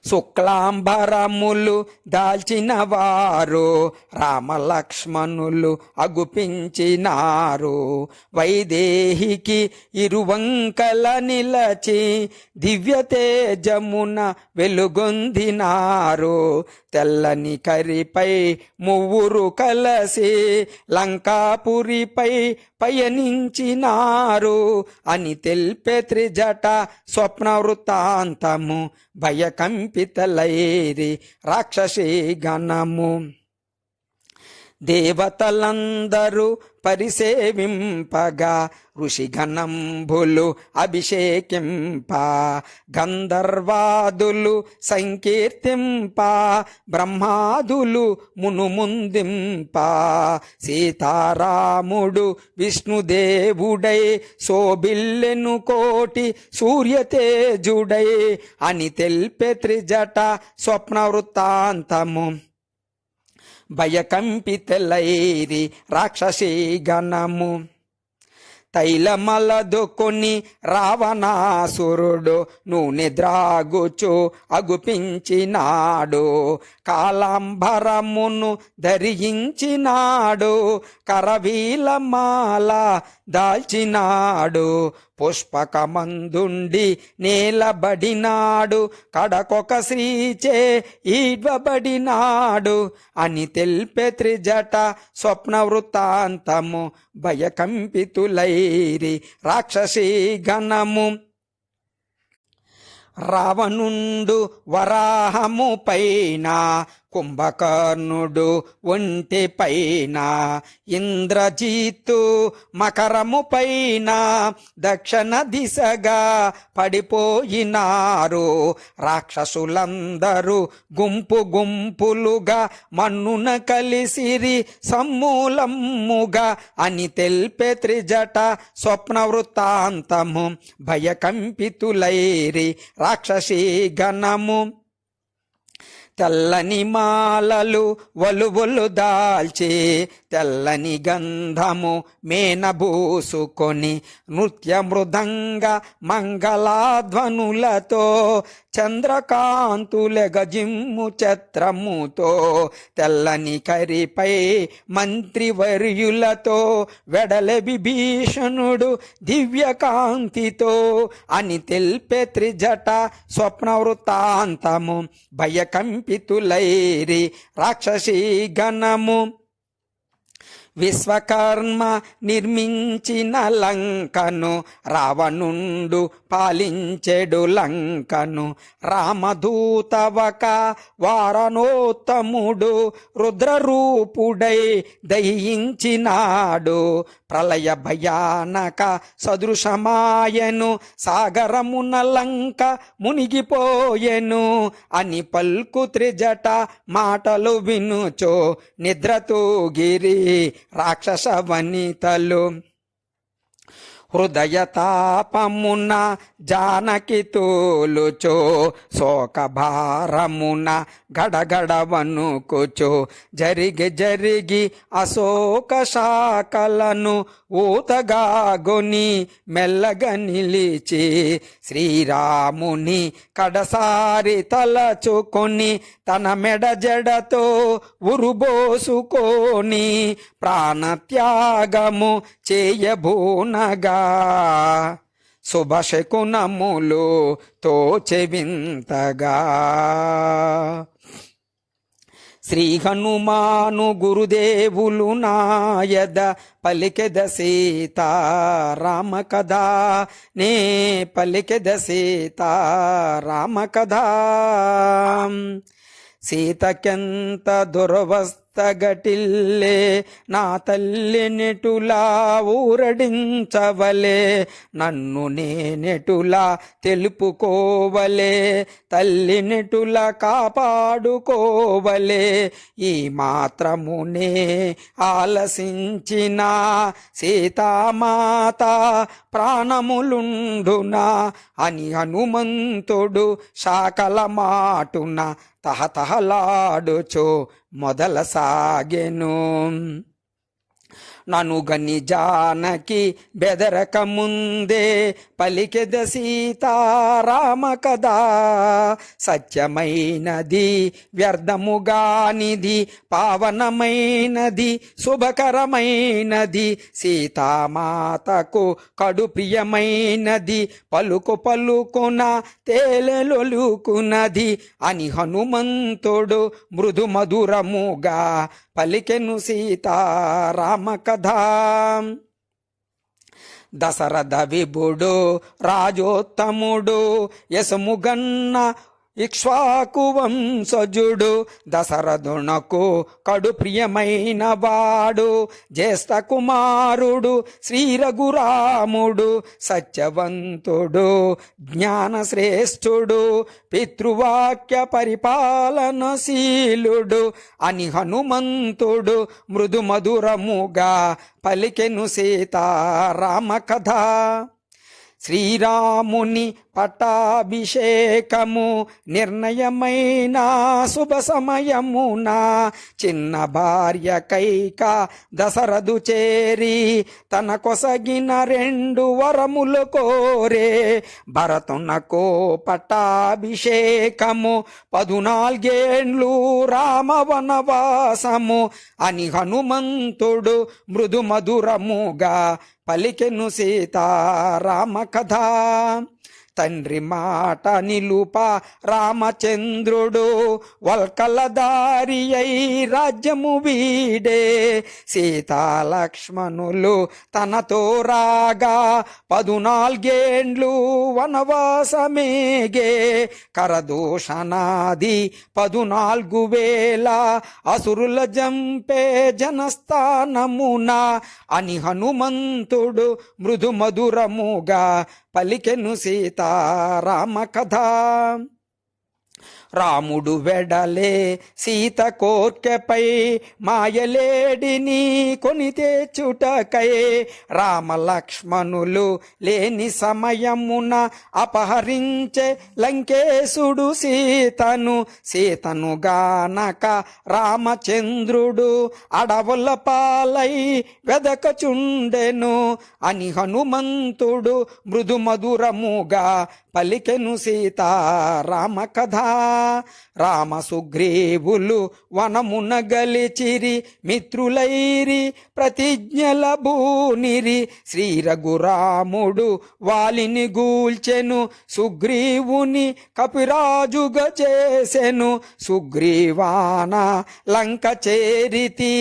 శుక్లాంబరములు దాల్చిన వారు రామలక్ష్మణులు అగుపించినారు. వైదేహికి ఇరువంకల నిలచి దివ్య తేజమున వెలుగొందినారు. తెల్లని కరిపై మువ్వురు కలసి లంకాపురిపై పయనించినారు అని తెల్పె త్రిజట స్వప్న వృత్తాంతము భయకంపితలైరి రాక్షసీ గణము. దేవతలందరూ పరిసేవింపగా ఋషిగణంబులు అభిషేకింప గంధర్వాదులు సంకీర్తింప బ్రహ్మాదులు మునుముందింప సీతారాముడు విష్ణుదేవుడై శోభిల్లెను కోటి సూర్యతేజుడై అని తెల్పె త్రిజట స్వప్న వృత్తాంతము భయకంపితలైరి రాక్షసీ గణము. తైలమలదుకొని రావణాసురుడు నూనె ద్రాగుచు అగుపించినాడు. కాలాంబరమును ధరించినాడు. కరవీలమాల దాల్చినాడు. పుష్పకమందుండి నేలబడినాడు. కడకొక శ్రీచే ఈడ్వబడినాడు అని తెల్పె త్రిజట స్వప్న వృత్తాంతము భయకంపితులైరి రాక్షసీ గణము. రావణుండు వరాహము పైన కుంభకర్ణుడు ఒంటి పైన ఇంద్రజిత్తు మకరము పైన దక్షిణ దిశగా పడిపోయినారు. రాక్షసులందరూ గుంపు గుంపులుగా మన్నున కలిసిరి సమూలమ్ముగా అని తెల్పె త్రిజట స్వప్న వృత్తాంతము భయకంపితులైరి రాక్షసీ గణము. తెల్లని మాలలు వలువలు దాల్చి తెల్లని గంధము మేనబూసుకొని నృత్య మృదంగ మంగళాధ్వనులతో చంద్రకాంతుల గజిమ్ము ఛత్రముతో తెల్లని కరిపై మంత్రివర్యులతో వెడలె విభీషణుడు దివ్యకాంతితో అని తెల్పె త్రిజట స్వప్న వృత్తాంతము భయకంపితులైరి రాక్షసీ గణము. విశ్వకర్మ నిర్మించిన లంకను రావణుండు పాలించెడు లంకను. రామదూతవక వారణోత్తముడు రుద్రరూపుడై దయించినాడు. ప్రళయ భయానక సదృశమాయను సాగరమున లంక మునిగిపోయెను అని పల్కు త్రిజట మాటలు వినుచో నిద్రతూగిరి రాక్షస వనితలు. హృదయ తాపమున జానకి తోలుచో శోకభారమున గడగడ వణుకుచో జరిగి జరిగి అశోక శాఖలను ఊతగాగొని మెల్లగా నిలిచి శ్రీరాముని కడసారి తలచుకొని తన మెడ జడతో ఉరుబోసుకొని ప్రాణత్యాగము చేయబూనగా శుభశకునములు తోచెవింతగా. శ్రీ హనుమాను గురుదేవులు నాయద పలికెద సీతారామ కథ నే పలికెద సీతారామ కథ. సీతకెంత దురవస్థ తగటిల్లే నా తల్లి నెటులా ఊరడించవలే, నన్ను నేనెటులా తెలుపుకోవలే, తల్లి నెటులా కాపాడుకోవలే, ఈ మాత్రమునే ఆలసించిన సీతామాత ప్రాణములుండునా అని హనుమంతుడు శాకల మాటున తహతహలాడుచో మొదల సాగెను. ననుగని జానకి బెదరక ముందే పలికెద సీతారామ కదా, సత్యమైనది వ్యర్థముగానిది పావనమైనది శుభకరమైనది, సీతామాతకు కడు ప్రియమైనది, పలుకు పలుకున తేలెలొలుకున్నది అని హనుమంతుడు మృదు మధురముగా పలికెను సీతారామ కథా. దశరథ విభుడు రాజోత్తముడు యశముగన్న ఇక్ష్వాకు వంశజుడు, దశరథునకు కడు ప్రియమైన వాడు, జ్యేష్ఠ కుమారుడు శ్రీ రఘురాముడు, సత్యవంతుడు జ్ఞానశ్రేష్ఠుడు, పితృవాక్య పరిపాలనశీలుడు అని హనుమంతుడు మృదు మధురముగా పలికెను సీతారామ కథ. శ్రీరాముని పట్టాభిషేకము నిర్ణయమైన శుభ సమయమున, చిన్న భార్య కైక దశరథు చేరి తన కొసగిన 2 వరములు కోరే, భరతునకు పట్టాభిషేకము 14 ఏండ్లు రామవనవాసము అని హనుమంతుడు మృదు మధురముగా పలికెను సీతారామ కథ. తండ్రి మాట నిలుప రామచంద్రుడు వల్కలదారి అయి రాజ్యము వీడే, సీతాలక్ష్మణులు తనతో రాగా 14 ఏండ్లు వనవాసమేగే, కరదూషణాది 14,000 అసురుల జంపే జనస్థానమున అని హనుమంతుడు మృదు మధురముగా పలికెను సీతారామ కథ. రాముడు వెడలే సీత కోర్కెపై మాయలేడిని కొని తెచ్చుటకై, రామలక్ష్మణులు లేని సమయమున అపహరించే లంకేశుడు సీతను, సీతను గానక రామచంద్రుడు అడవుల పాలై వెదకచుండెను అని హనుమంతుడు మృదు మధురముగా పలికెను సీతారామ కథ. రామ సుగ్రీవులు వనమున గలిచిరి, మిత్రులైరి ప్రతిజ్ఞల బూనిరి, శ్రీ రఘురాముడు వాలిని గూల్చెను, సుగ్రీవుని కపిరాజుగా చేసెను, సుగ్రీవాన లంక చేరితి,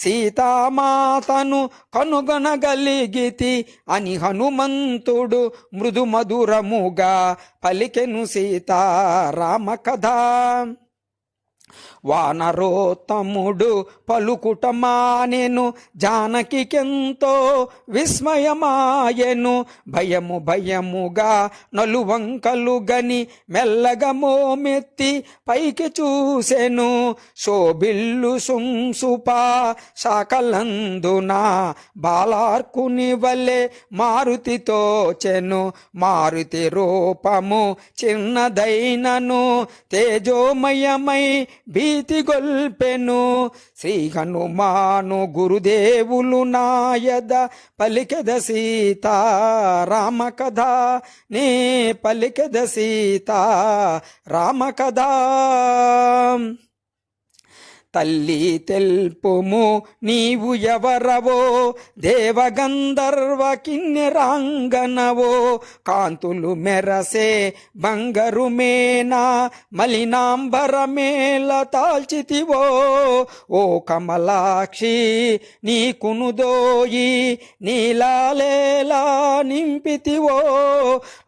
సీతామాతను కనుగొనగలిగితి అని హనుమంతుడు మృదు మధురముగా పలికెను సీతారామ కథ. వానరోత్తముడు పలుకుట మానెను, జానకికెంతో విస్మయమాయెను, భయము భయముగా నలువంకలు గని మెల్లగా మోమెత్తి పైకి చూసెను, శోభిల్లు సుంసుపా శాకలందున బాలార్కుని వలె మారుతితోచెను, మారుతి రూపము చిన్నదైనను తేజోమయమై భీతి గొల్పెను, శ్రీ హనుమాను గురుదేవులు నాయద పలికెద సీతారామ కథ, నే పలికెద సీతారామ కథ. తల్లి తెల్పుము నీవు ఎవరవో, దేవగంధర్వ కిన్నెరాంగనవో, కాంతులు మెరసే బంగరు మేనా మలినాంబరమేల తాల్చితివో, ఓ కమలాక్షి నీకునుదోయి నీలాలేలా నింపితివో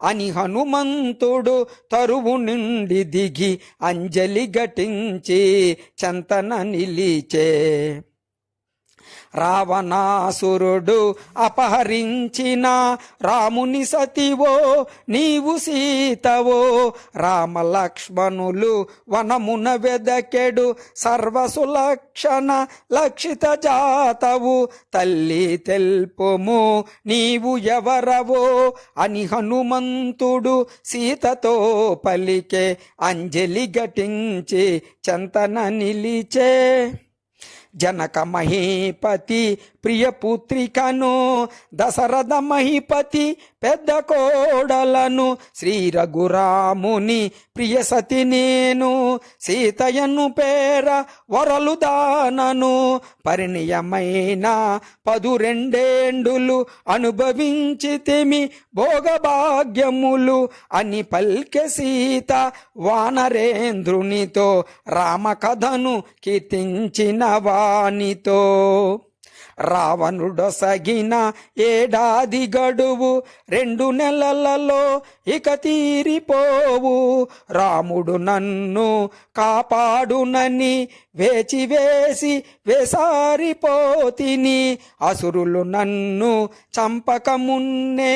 అని హనుమంతుడు తరువు నుండి దిగి అంజలి ఘటించి చంతన నిలిచే. రావణాసురుడు అపహరించిన రాముని సతివో నీవు సీతవో, రామలక్ష్మణులు వనమున వెదకెడు సర్వసులక్షణ లక్షిత జాతవు, తల్లి తెల్పుము నీవు ఎవరవో అని హనుమంతుడు సీతతో పలికే, అంజలి ఘటించి చెంతన నిలిచే. జనక మహీపతి ప్రియపుత్రికను, దశరథ మహీపతి పెద్ద కోడలను, శ్రీ రఘురాముని ప్రియసతి నేను, సీతయను పేర వరలు దానను, పరిణయమైన 12 అనుభవించితిమి భోగభాగ్యములు అని పల్కె సీత వానరేంద్రునితో, రామకథను కీర్తించిన వానితో. రావణుడొసగిన 7 గడువు 2 నెలలలో ఇక తీరిపోవు, రాముడు నన్ను కాపాడునని వేచి వేసి వేసారిపోతిని, అసురులు నన్ను చంపకమున్నే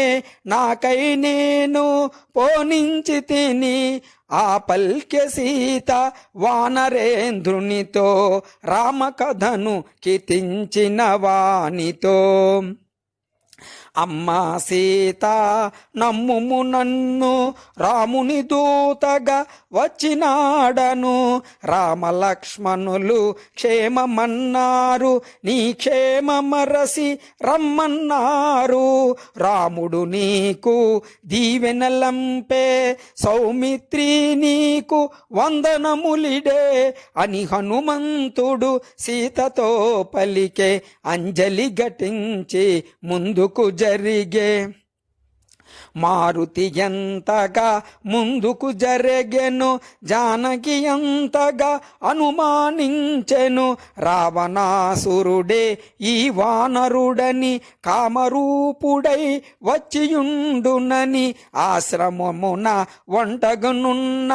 నాకై నేను పోనించి తిని. ఆ పల్కె సీత వానరేంద్రునితో, రామకథను కీర్తించిన వానితో. అమ్మా సీత నమ్ముము నన్ను రాముని దూతగా వచ్చినాడను, రామలక్ష్మణులు క్షేమమన్నారు నీ క్షేమమరసి రమ్మన్నారు, రాముడు నీకు దీవెనలంపే సౌమిత్రి నీకు వందనములిడే అని హనుమంతుడు సీతతో పలికే, అంజలి ఘటించి ముందుకు జరిగే. మారుతి ఎంతగా ముందుకు జరగెను, జానకి ఎంతగా అనుమానించెను, రావణాసురుడే ఈ వానరుడని కామరూపుడై వచ్చియుండునని, ఆశ్రమమున వంటగనున్న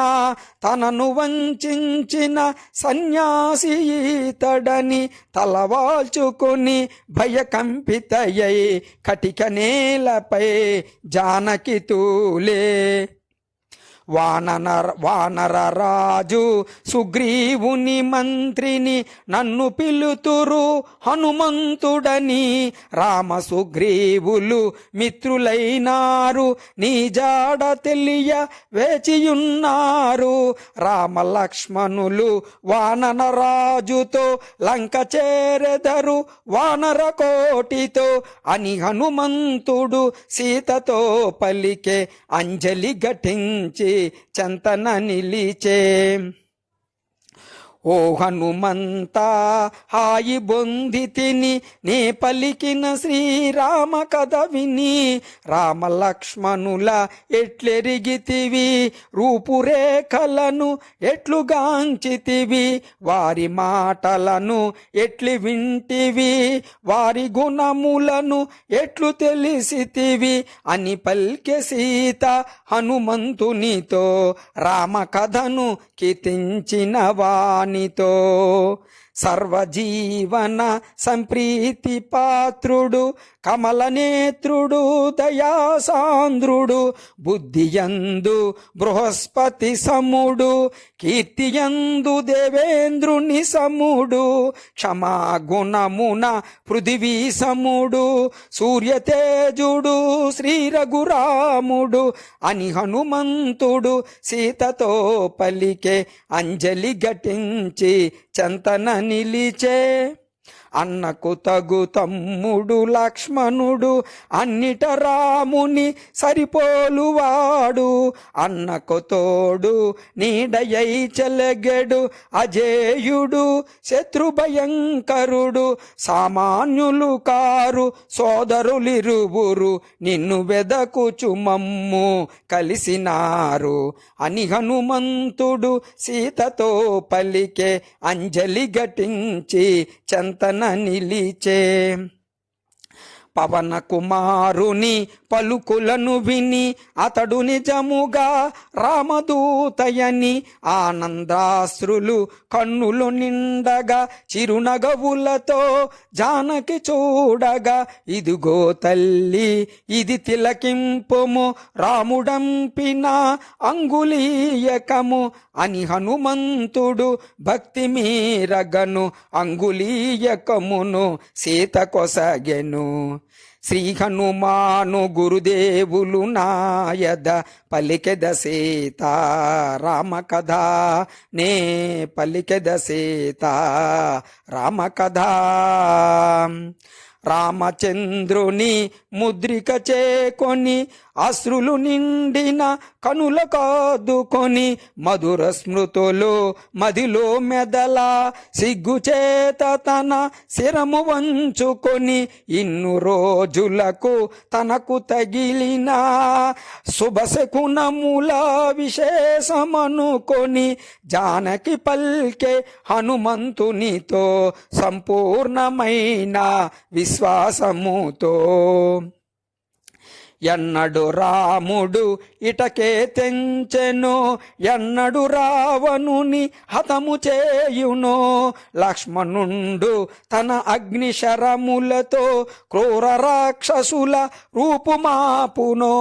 తనను వంచిన సన్యాసి ఈతడని తలవాల్చుకుని భయకంపితయై కటిక నేలపై జానకి తూలే. వానర రాజు సుగ్రీవుని మంత్రిని నన్ను పిలుతురు హనుమంతుడని, రామ సుగ్రీవులు మిత్రులైనారు నీ జాడ తెలియ వేచియున్నారు, రామ లక్ష్మణులు వానర రాజుతో లంక చేరెదరు వానర కోటితో అని హనుమంతుడు సీతతో పలికే, అంజలి ఘటించి చెంతన నిలిచే. ఓ హనుమంత హాయి బొందితిని నే పలికిన శ్రీరామ కథ విని, రామ లక్ష్మణుల ఎట్లెరిగితివి రూపురేఖలను ఎట్లుగాంచితివి, వారి మాటలను ఎట్లు వింటివి వారి గుణములను ఎట్లు తెలిసితివి అని పల్కె సీత హనుమంతునితో, రామ కథను కీర్తించిన వానితో. సర్వజీవన సంప్రీతి పాత్రుడు కమలనేత్రుడు దయాసాంద్రుడు, బుద్ధియందు బృహస్పతి సముడు కీర్తియందు దేవేంద్రుని సముడు, క్షమాగుణమున పృథివీ సముడు సూర్యతేజుడు శ్రీ రఘురాముడు అని హనుమంతుడు సీతతో పలికే, అంజలి ఘటించి చెంతన నిలిచే. అన్నకు తగు తమ్ముడు లక్ష్మణుడు అన్నిట రాముని సరిపోలువాడు, అన్నకు తోడు నీడయై చెలగెడు అజేయుడు శత్రుభయంకరుడు, సామాన్యులు కారు సోదరులిరువురు నిన్ను వెదకుచు మమ్ము కలిసినారు అని హనుమంతుడు సీతతో పలికే, అంజలి ఘటించి చెంతన నిలిచే. పవన కుమారుని పలుకులను విని అతడు నిజముగా రామదూతయని ఆనందాశ్రులు కన్నులు నిండగా చిరునగవులతో జానకి చూడగా, ఇదిగో తల్లి ఇది తిలకింపుము రాముడంపిన అంగుళీయకము అని హనుమంతుడు భక్తి మీరగను అంగుళీయకమును సీత కొసగెను. శ్రీ హనుమాను గురుదేవులు నాయద పలికెద సీత రామ కథ, నే పలికెద సీత రామ కథ. రామచంద్రుని ముద్రిక చేకొని అశ్రులు నిండిన కనుల కాదుకొని మధుర స్మృతులు మదిలో మెదల సిగ్గుచేత తన శిరము వంచుకొని ఇన్ను రోజులకు తనకు తగిలిన శుభశకునముల విశేషమనుకొని జానకి పల్కే హనుమంతునితో సంపూర్ణమైన విశ్వాసముతో. ఎన్నడు రాముడు ఇటకే తెంచెను, ఎన్నడు రావణుని హతము చేయునో, లక్ష్మణుండు తన అగ్నిశరములతో క్రూర రాక్షసుల రూపుమాపునో,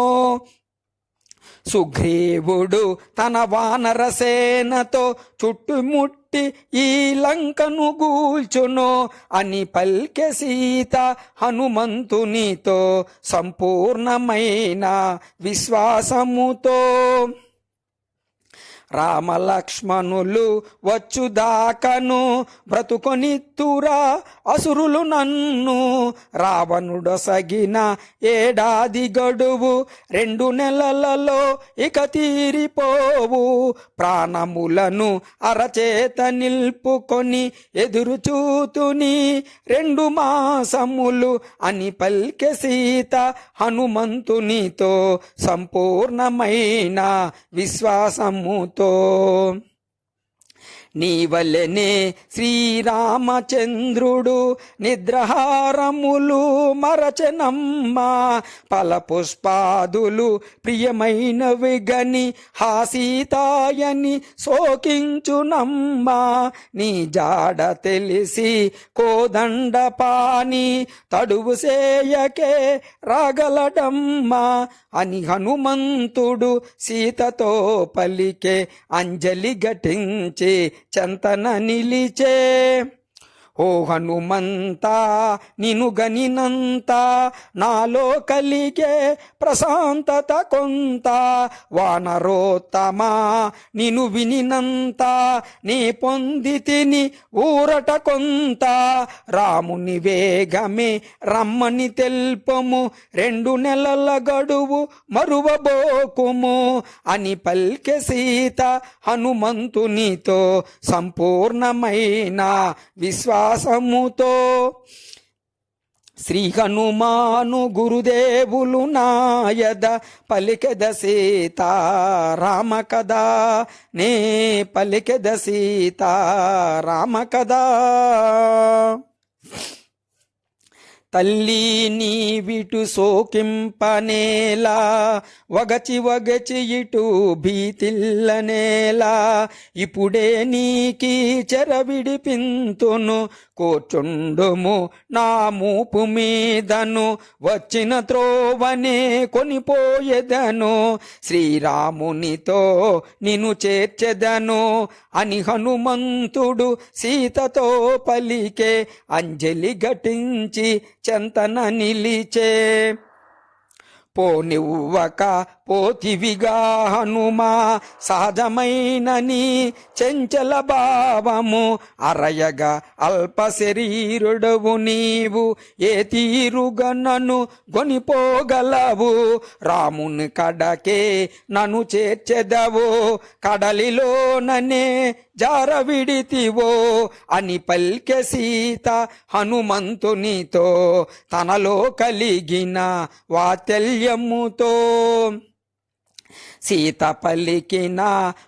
సుగ్రీవుడు తన వానరసేనతో చుట్టుముట్టి ఈ లంకను గూల్చునో అని పల్కె సీత హనుమంతునితో సంపూర్ణమైన విశ్వాసముతో. రామలక్ష్మణులు వచ్చుదాకను బ్రతుకొనిత్తురా అసురులు నన్ను, రావణుడొసగిన ఏడాది గడువు 2 నెలలలో ఇక తీరిపోవు, ప్రాణములను అరచేత నిల్పుకొని ఎదురు చూతుని 2 మాసములు అని పల్కె సీత హనుమంతునితో సంపూర్ణమైన విశ్వాసముతో. నీవలెనే శ్రీరామచంద్రుడు నిద్రహారములు మరచనమ్మా, ఫలపుష్పాదులు ప్రియమైనవి గని హాసీతాయని శోకించునమ్మా, నీ జాడ తెలిసి కోదండ పాని తడువు సేయకే రాగలడమ్మా అని హనుమంతుడు సీతతో పలికే అంజలి ఘటించి చెంతన నిలిచే. ఓ హనుమంతా నిను గనినంత నాలో కలిగే ప్రశాంతత కొంత, వానరోత్తమా నిను వినినంత నీ పొందితిని ఊరట కొంత, రాముని వేగమే రమ్మని తెల్పము 2 నెలల గడువు మరువబోకుము అని పల్కె సీత హనుమంతునితో సంపూర్ణమైన విశ్వాసముతో. శ్రీ హనుమాను గురుదేవులు నాయద పలికెద సీత రామ కథ, నే పలికెద సీత రామ కథ. తల్లి నీవిటు సోకింపనేలా, వగచి వగచి ఇటు భీతిల్లనేలా, ఇప్పుడే నీకి చెరవిడిపింతును కూర్చుండుము నా మూపు మీదను, వచ్చిన త్రోవనే కొనిపోయేదను, శ్రీరామునితో నిన్ను చేర్చెదను అని హనుమంతుడు సీతతో పలికే అంజలి ఘటించి చెంతన నిలిచే. పోనివ్వక పోతివిగా హనుమా సహజమైనని చెంచల భావము, అరయగా అల్ప శరీరుడవు నీవు ఏ తీరుగా నన్ను గొనిపోగలవు, రాముని కడకే నన్ను చేర్చెదవో కడలిలోననే జారవిడితివో అని పల్కె సీత హనుమంతునితో తనలో కలిగిన వాత్సల్యముతో. సీత పలికిన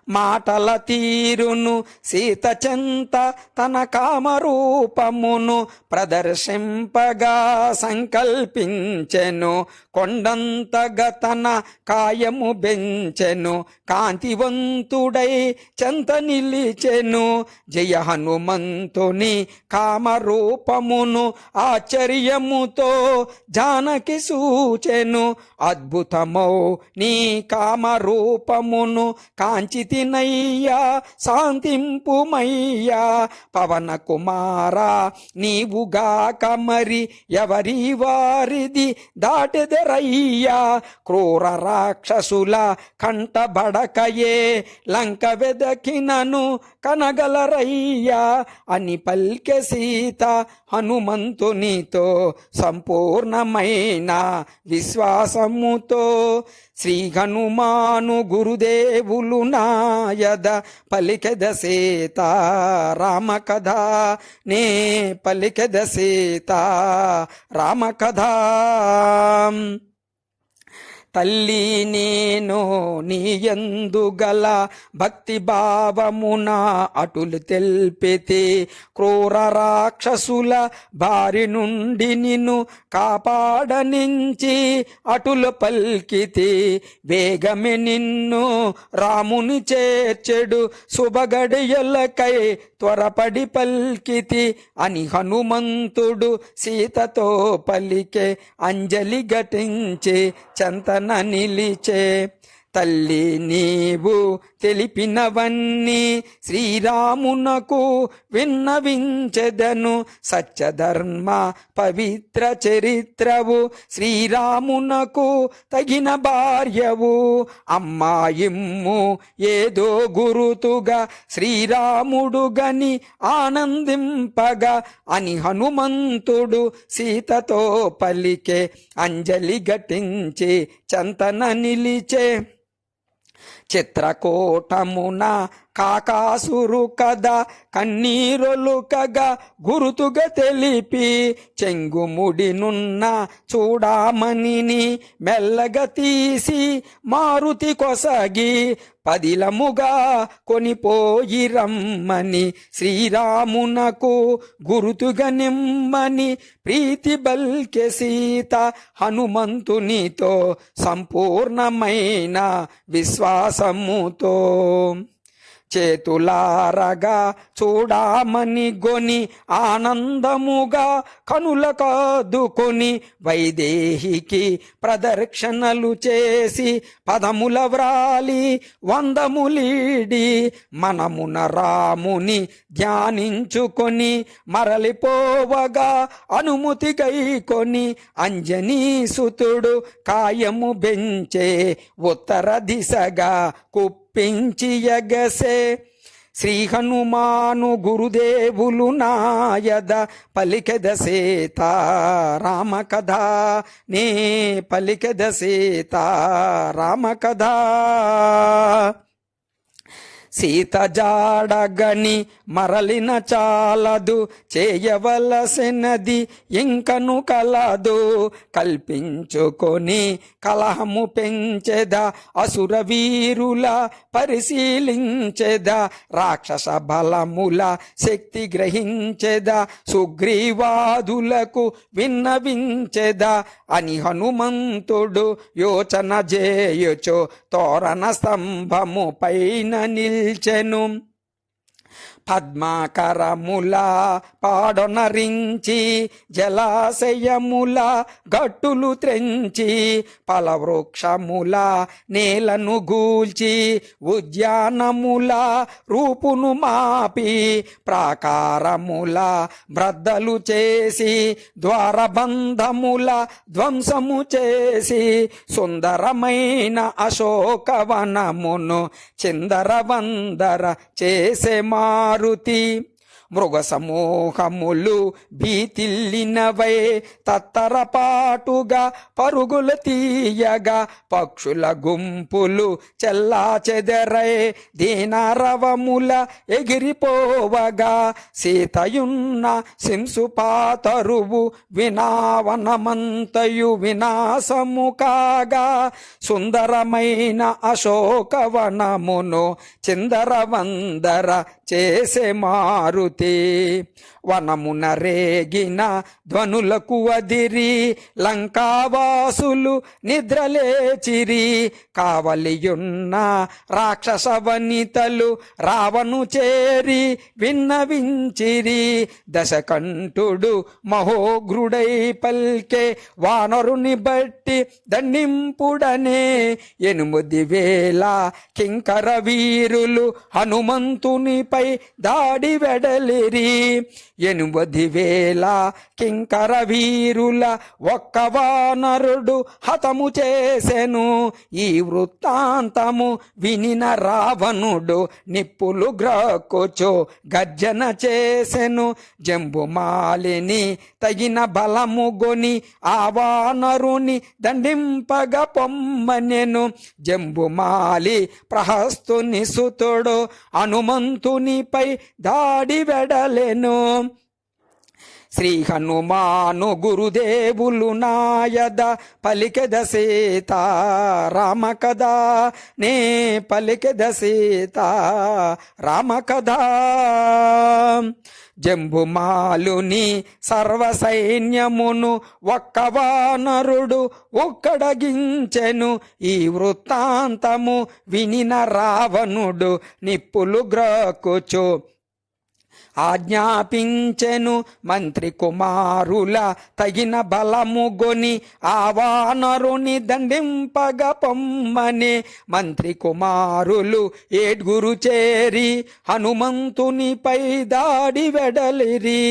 మాటల తీరును సీత చెంత తన కామరూపమును ప్రదర్శింపగా సంకల్పించెను. కొండంతగా తన కాయము బెంచెను, కాంతివంతుడై చెంత నిలిచెను. జయ హనుమంతుని కామరూపమును ఆశ్చర్యముతో జానకి సూచెను. అద్భుతమౌ నీ కామరూపమును కాంచితినయ్యా శాంతింపుమయ్యా. పవన కుమారా నీవుగాక మరి ఎవరి వారిది దాటెదరయ్యా. క్రూర రాక్షసుల కంటబడకయే లంక వెదకినను కనగలరయ్యా అని పల్కె సీత హనుమంతునితో సంపూర్ణమైన విశ్వాసముతో. శ్రీ హనుమాను గురుదేవులు నాయద పలికెద సీత రామ కథ, నే పలికెద సీత రామ కథ. తల్లి నేను నీయందు గల భక్తి భావమున అటులు తెల్పితే, క్రూర రాక్షసుల బారి నుండి నిన్ను కాపాడనించి అటులు పల్కితే. వేగమే నిన్ను రాముని చేర్చెడు శుభగడియలకై త్వరపడి పల్కితి అని హనుమంతుడు సీతతో పలికే. అంజలి ఘటించి చంతన నిలిచే. తల్లి నీవు తెలిపినవన్నీ శ్రీరామునకు విన్నవించెదను. సత్యధర్మ పవిత్ర చరిత్రవు, శ్రీరామునకు తగిన భార్యవు. అమ్మాయిమ్ము ఏదో గురుతుగా శ్రీరాముడు గని ఆనందింపగా అని హనుమంతుడు సీతతో పలికే. అంజలి ఘటించి చంతన నిలిచే. చిత్రకూటమున కాకాసురు కదా కన్నీరొలుకగా గురుతుగా తెలిపి, చెంగుముడినున్న చూడామణిని మెల్లగా తీసి మారుతి కొసగి పదిలముగా కొనిపోయి రమ్మని శ్రీరామునకు గురుతుగా నిమ్మని ప్రీతి బల్కె సీత హనుమంతునితో సంపూర్ణమైన విశ్వాసముతో. చేతులారగా చూడామని గొని ఆనందముగా కనుల కాదుకొని వైదేహికి ప్రదక్షిణలు చేసి పదముల వ్రాలి వందములీడి మనమున రాముని ధ్యానించుకొని మరలిపోవగా అనుమతి గైకొని అంజనీ సుతుడు కాయము బెంచే ఉత్తర దిశగా పెంచి ఎగసే. శ్రీ హనుమాను గురుదేవులు నాయద పలికెద సీత రామ కథ, నే పలికెద సీత రామ కథ. సీత జాడగని మరలిన చాలదు, చేయవలసినది ఇంకను కలదు. కల్పించుకొని కలహము పెంచెదా, అసుర వీరుల పరిశీలించెదా. రాక్షస బలముల శక్తి గ్రహించెదా, సుగ్రీవాదులకు విన్నవించెదా అని హనుమంతుడు యోచన చేయుచు తోరణ స్తంభము పైన నిల్చెను. పద్మాకరముల పాడొనరించి జలాశయముల గట్టులు త్రెంచి ఫలవృక్షముల నేలను గూల్చి ఉద్యానముల రూపును మాపి ప్రాకారముల బ్రద్దలు చేసి ద్వారబంధముల ధ్వంసము చేసి సుందరమైన అశోకవనమును చిందరవందర చేసే మారుతి. మృగ సమూహములు భీతిల్లినవై తత్తరపాటుగా పరుగులు తీయగా పక్షుల గుంపులు చెల్లా చెదరై దీనారవముల ఎగిరిపోవగా సీతయున్న శింసుపాతరువు వినావనమంతయు వినాశము కాగా సుందరమైన అశోకవనమును చిందరవందర చేసే మారుతి వనమున రేగిన ధ్వనులకు అదిరి లంకావాసులు నిద్రలేచిరి కావలియున్న రాక్షస వనితలు రావణు చేరి విన్నవించిరి దశకంఠుడు మహోగ్రుడై పల్కే వానరుని బట్టి దండింపుడనే 8,000 కింకర వీరులు హనుమంతునిపై దాడి వెడలిరి 8,000 కింకర వీరుల ఒక్క వానరుడు హతము చేసెను ఈ వృత్తాంతము వినిన రావణుడు నిప్పులు గ్రక్కుచో గర్జన చేసెను జంబుమాలిని తగిన బలము గొని ఆ వానరుని దండింపగ పొమ్మనెను జంబుమాలి ప్రహస్తుని సుతుడు హనుమంతునిపై దాడి వెడలెను శ్రీ హనుమాను గురుదేవులు నాయద పలికెద సీత రామ కథ నే పలికెద సీత రామ కథ జంబుమాలుని సర్వసైన్యమును ఒక్క వానరుడు ఒక్కడగించెను ఈ వృత్తాంతము వినిన రావణుడు నిప్పులు గ్రక్కుచు ఆజ్ఞాపించెను మంత్రి కుమారుల తగిన బలము గొని ఆ వానరుని దండింపగ పొమ్మని మంత్రి కుమారులు 7 చేరి హనుమంతునిపై దాడి వెడలిరి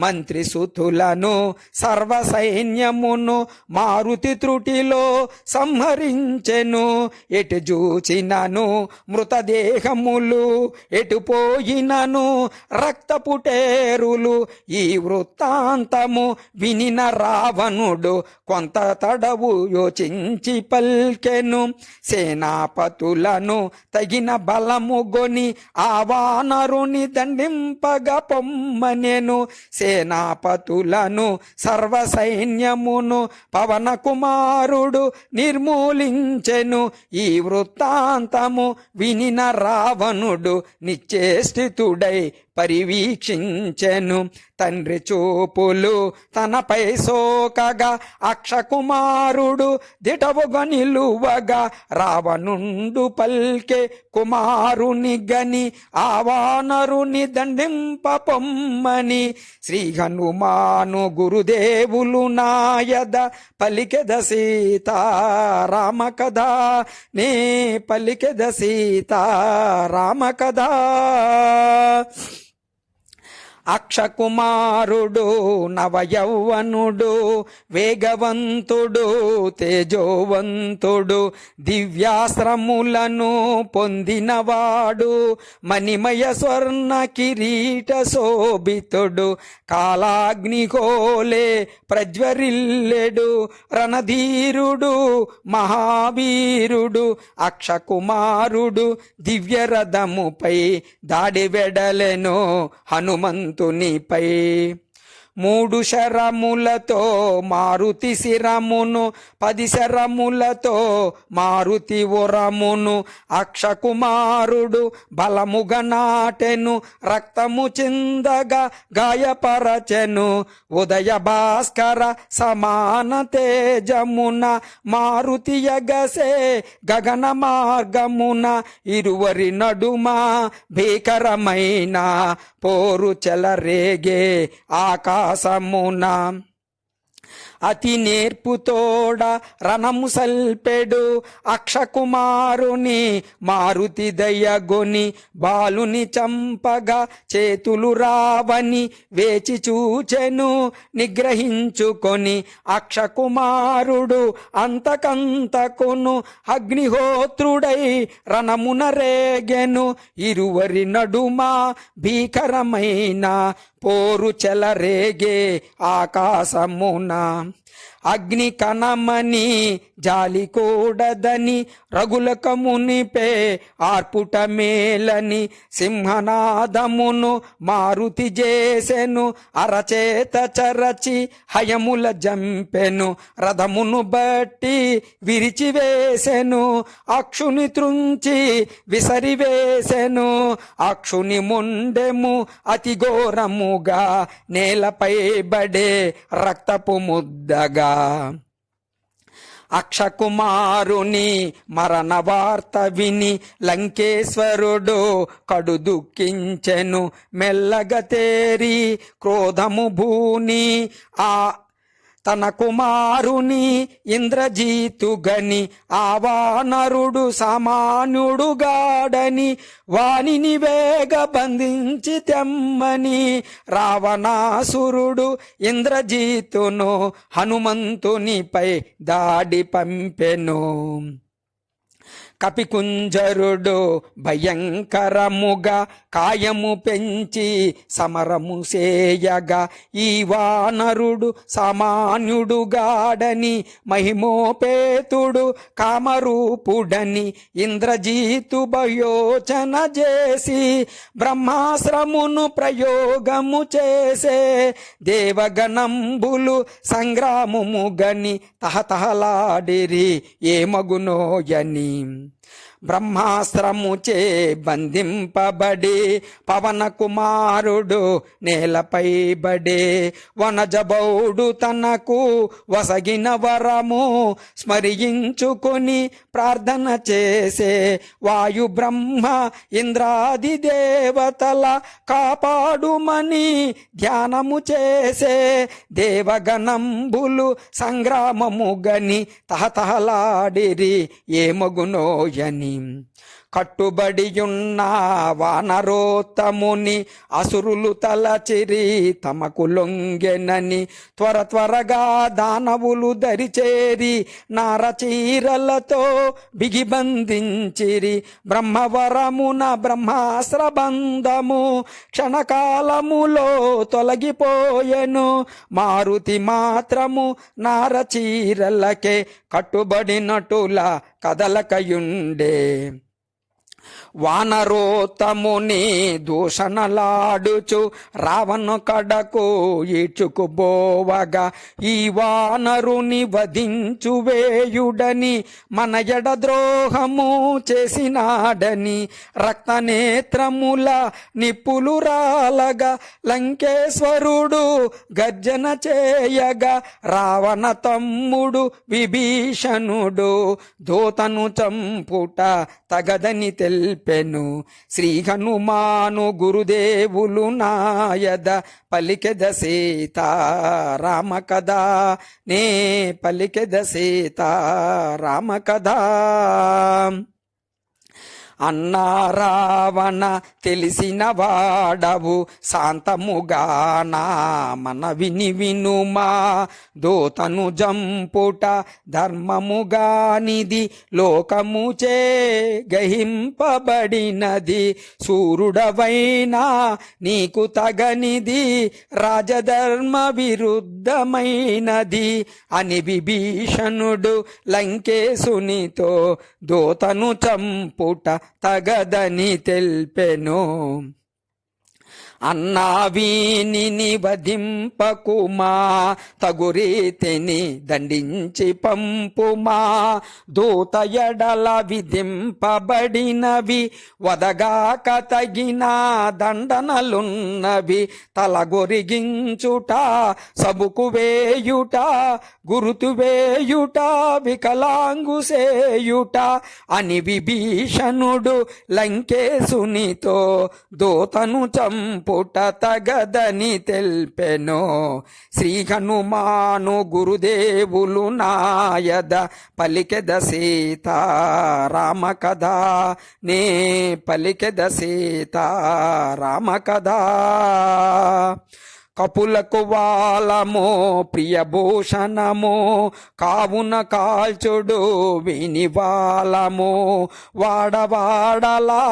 మంత్రి సుతులను సర్వసైన్యమును మారుతి త్రుటిలో సంహరించెను ఎటు చూచినను మృతదేహములు ఎటు పోయినను రక్త పుటేరులు ఈ వృత్తాంతము వినిన రావణుడు కొంత తడవు యోచించి పల్కెను సేనాపతులను తగిన బలము గొని ఆ వానరుని దండింపగ పొమ్మనెను సేనాపతులను సర్వసైన్యమును పవన కుమారుడు నిర్మూలించెను ఈ వృత్తాంతము వినిన రావణుడు నిశ్చేష్టితుడై పరివీక్షించెను తండ్రి చూపులు తనపై సోకగా అక్షకుమారుడు దిటవుగా నిలువగా రావణుండు పల్కే కుమారుని గని ఆ వానరుని దండింప పొమ్మని శ్రీ హనుమాను గురుదేవులు నాయద పలికెద సీత రామ కథ నే పలికెద సీత రామ కథ అక్షకుమారుడు నవయౌవనుడు వేగవంతుడు తేజోవంతుడు దివ్యాశ్రములను పొందినవాడు మణిమయ స్వర్ణ కిరీట శోభితుడు కాలాగ్నికోలే ప్రజ్వరిల్లెడు రణధీరుడు మహావీరుడు అక్షకుమారుడు దివ్యరథముపై దాడి వెడలెను హనుమంతునిపై 3 శరములతో మారుతి శిరమును 10 శరములతో మారుతి ఉరమును అక్షకుమారుడు బలముగా నాటెను రక్తము చిందగా గాయపరచెను ఉదయ భాస్కర సమాన తేజమున మారుతి యగసే గగన మార్గమున ఇరువరి నడుమ భీకరమైన పోరు చెలరేగే ఆకాశమున అతి నేర్పుతోడ రణము సల్పెడు అక్షకుమారుని మారుతి దయగొని బాలుని చంపగా చేతులు రావని వేచి చూచెను నిగ్రహించుకొని అక్షకుమారుడు అంతకంతకును అగ్నిహోత్రుడై రణమున రేగెను ఇరువరి నడుమ భీకరమైన పోరు చెలరేగే ఆకాశమున అగ్ని కణమని జాలి కూడదని రఘులకమునిపే ఆర్పుట మేలని సింహనాదమును మారుతి చేసెను అరచేత చరచి హయముల జంపెను రథమును బట్టి విరిచివేసెను అక్షుని త్రుంచి విసరివేసెను అక్షుని ముండెము అతి ఘోరముగా నేలపై బడే రక్తపు ముద్దగా అక్షకుమారుని మరణ వార్త విని లంకేశ్వరుడు కడు దుఃఖించెను మెల్లగ తేరి క్రోధము భూని ఆ తన కుమారుని ఇంద్రజీతుగని ఆ వానరుడు సామాన్యుడుగాడని వానిని వేగ బంధించి తెమ్మని రావణాసురుడు ఇంద్రజీతును హనుమంతునిపై దాడి పంపెను కపికుంజరుడు భయంకరముగా కాయము పెంచి సమరము సేయగా ఈ వానరుడు సామాన్యుడుగాడని మహిమోపేతుడు కామరూపుడని ఇంద్రజీతు భయోచన చేసి బ్రహ్మాశ్రమును ప్రయోగము చేసే దేవగణంబులు సంగ్రామము గని తహతహలాడిరి ఏమగునోయని బ్రహ్మాస్త్రముచే బంధింపబడి పవన కుమారుడు నేలపై బడే వనజబౌడు తనకు వసగిన వరము స్మరించుకొని ప్రార్థన చేసే వాయు బ్రహ్మ ఇంద్రాది దేవతల కాపాడుమని ధ్యానము చేసే దేవగణంబులు సంగ్రామము గని తహతహలాడిరి ఏమగునోయని కట్టుబడియున్న వానరోత్తముని అసురులు తలచిరి తమకు లొంగెనని త్వరగా దానవులు దరిచేరి నారచీరలతో బిగిబంధించిరి బ్రహ్మవరమున బ్రహ్మాస్త్రబంధము క్షణకాలములో తొలగిపోయెను మారుతి మాత్రము నారచీరలకే కట్టుబడినటుల కదలకయుండే వానరోత్తముని దూషణలాడుచు రావణు కడకు ఈడ్చుకుబోవగా ఈ వానరుని వధించు వేయుడని మన ఎడ ద్రోహము చేసినాడని రక్తనేత్రముల నిప్పులు రాలగా లంకేశ్వరుడు గర్జన చేయగా రావణ తమ్ముడు విభీషణుడు దూతను చంపుట తగదని తెల్పెను శ్రీ హనుమాను గురుదేవులు నాయద పలికెద సీత రామ కథ నే పలికెద సీత రామ కథ అన్నా రావణ తెలిసిన వాడవు శాంతముగానా మన వినుమా దోతను జంపుట ధర్మముగానిది లోకముచే గహింపబడినది సూర్యుడవైనా నీకు తగనిది రాజధర్మ విరుద్ధమైనది అని విభీషణుడు లంకేశునితో దోతను చంపుట తగదని తెల్పెను అన్నా వీనిని వధింపకుమా తగురీతిని దండించి పంపుమా దూత ఎడల విధింపబడినవి వదగాక తగిన దండనలున్నవి తలగొరిగించుట సబుకు వేయుట గురుతు వేయుట వికలాంగు సేయుట అని విభీషణుడు లంకేశునితో దూతను చంపు చంపుట తగదని తెల్పెను. శ్రీ హనుమాను గురుదేవులు నాయద పలికెద సీతారామ కథ, నే పలికెద సీతారామ కథ. కపులకు వాలమో ప్రియభూషణమో కావున కాల్చుడు వినివాలమో, వాడవాడలా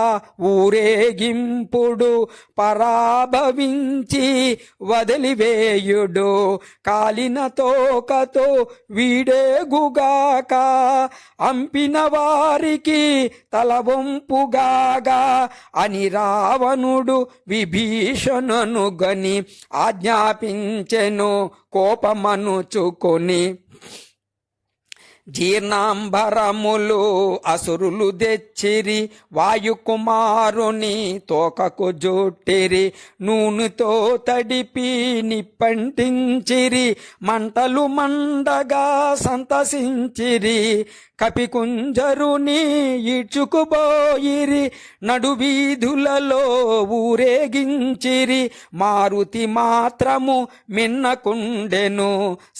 ఊరేగింపుడు పరాభవించి వదిలివేయుడు, కాలిన తోకతో వీడేగుగాక అంపిన వారికి తలవంపుగాగా అని రావణుడు విభీషణను గని ఆజ్ఞాపించెను కోపమనుచుకొని. జీర్ణాంబరములు అసురులు తెచ్చిరి, వాయుకుమారుని తోకకు జుట్టిరి, నూనెతో తడిపి నిప్పంటించిరి, మంటలు మండగా సంతసించిరి, కపికుంజరుని ఈడ్చుకుపోయిరి, నడువీధులలో ఊరేగించిరి, మారుతి మాత్రము మిన్నకుండెను,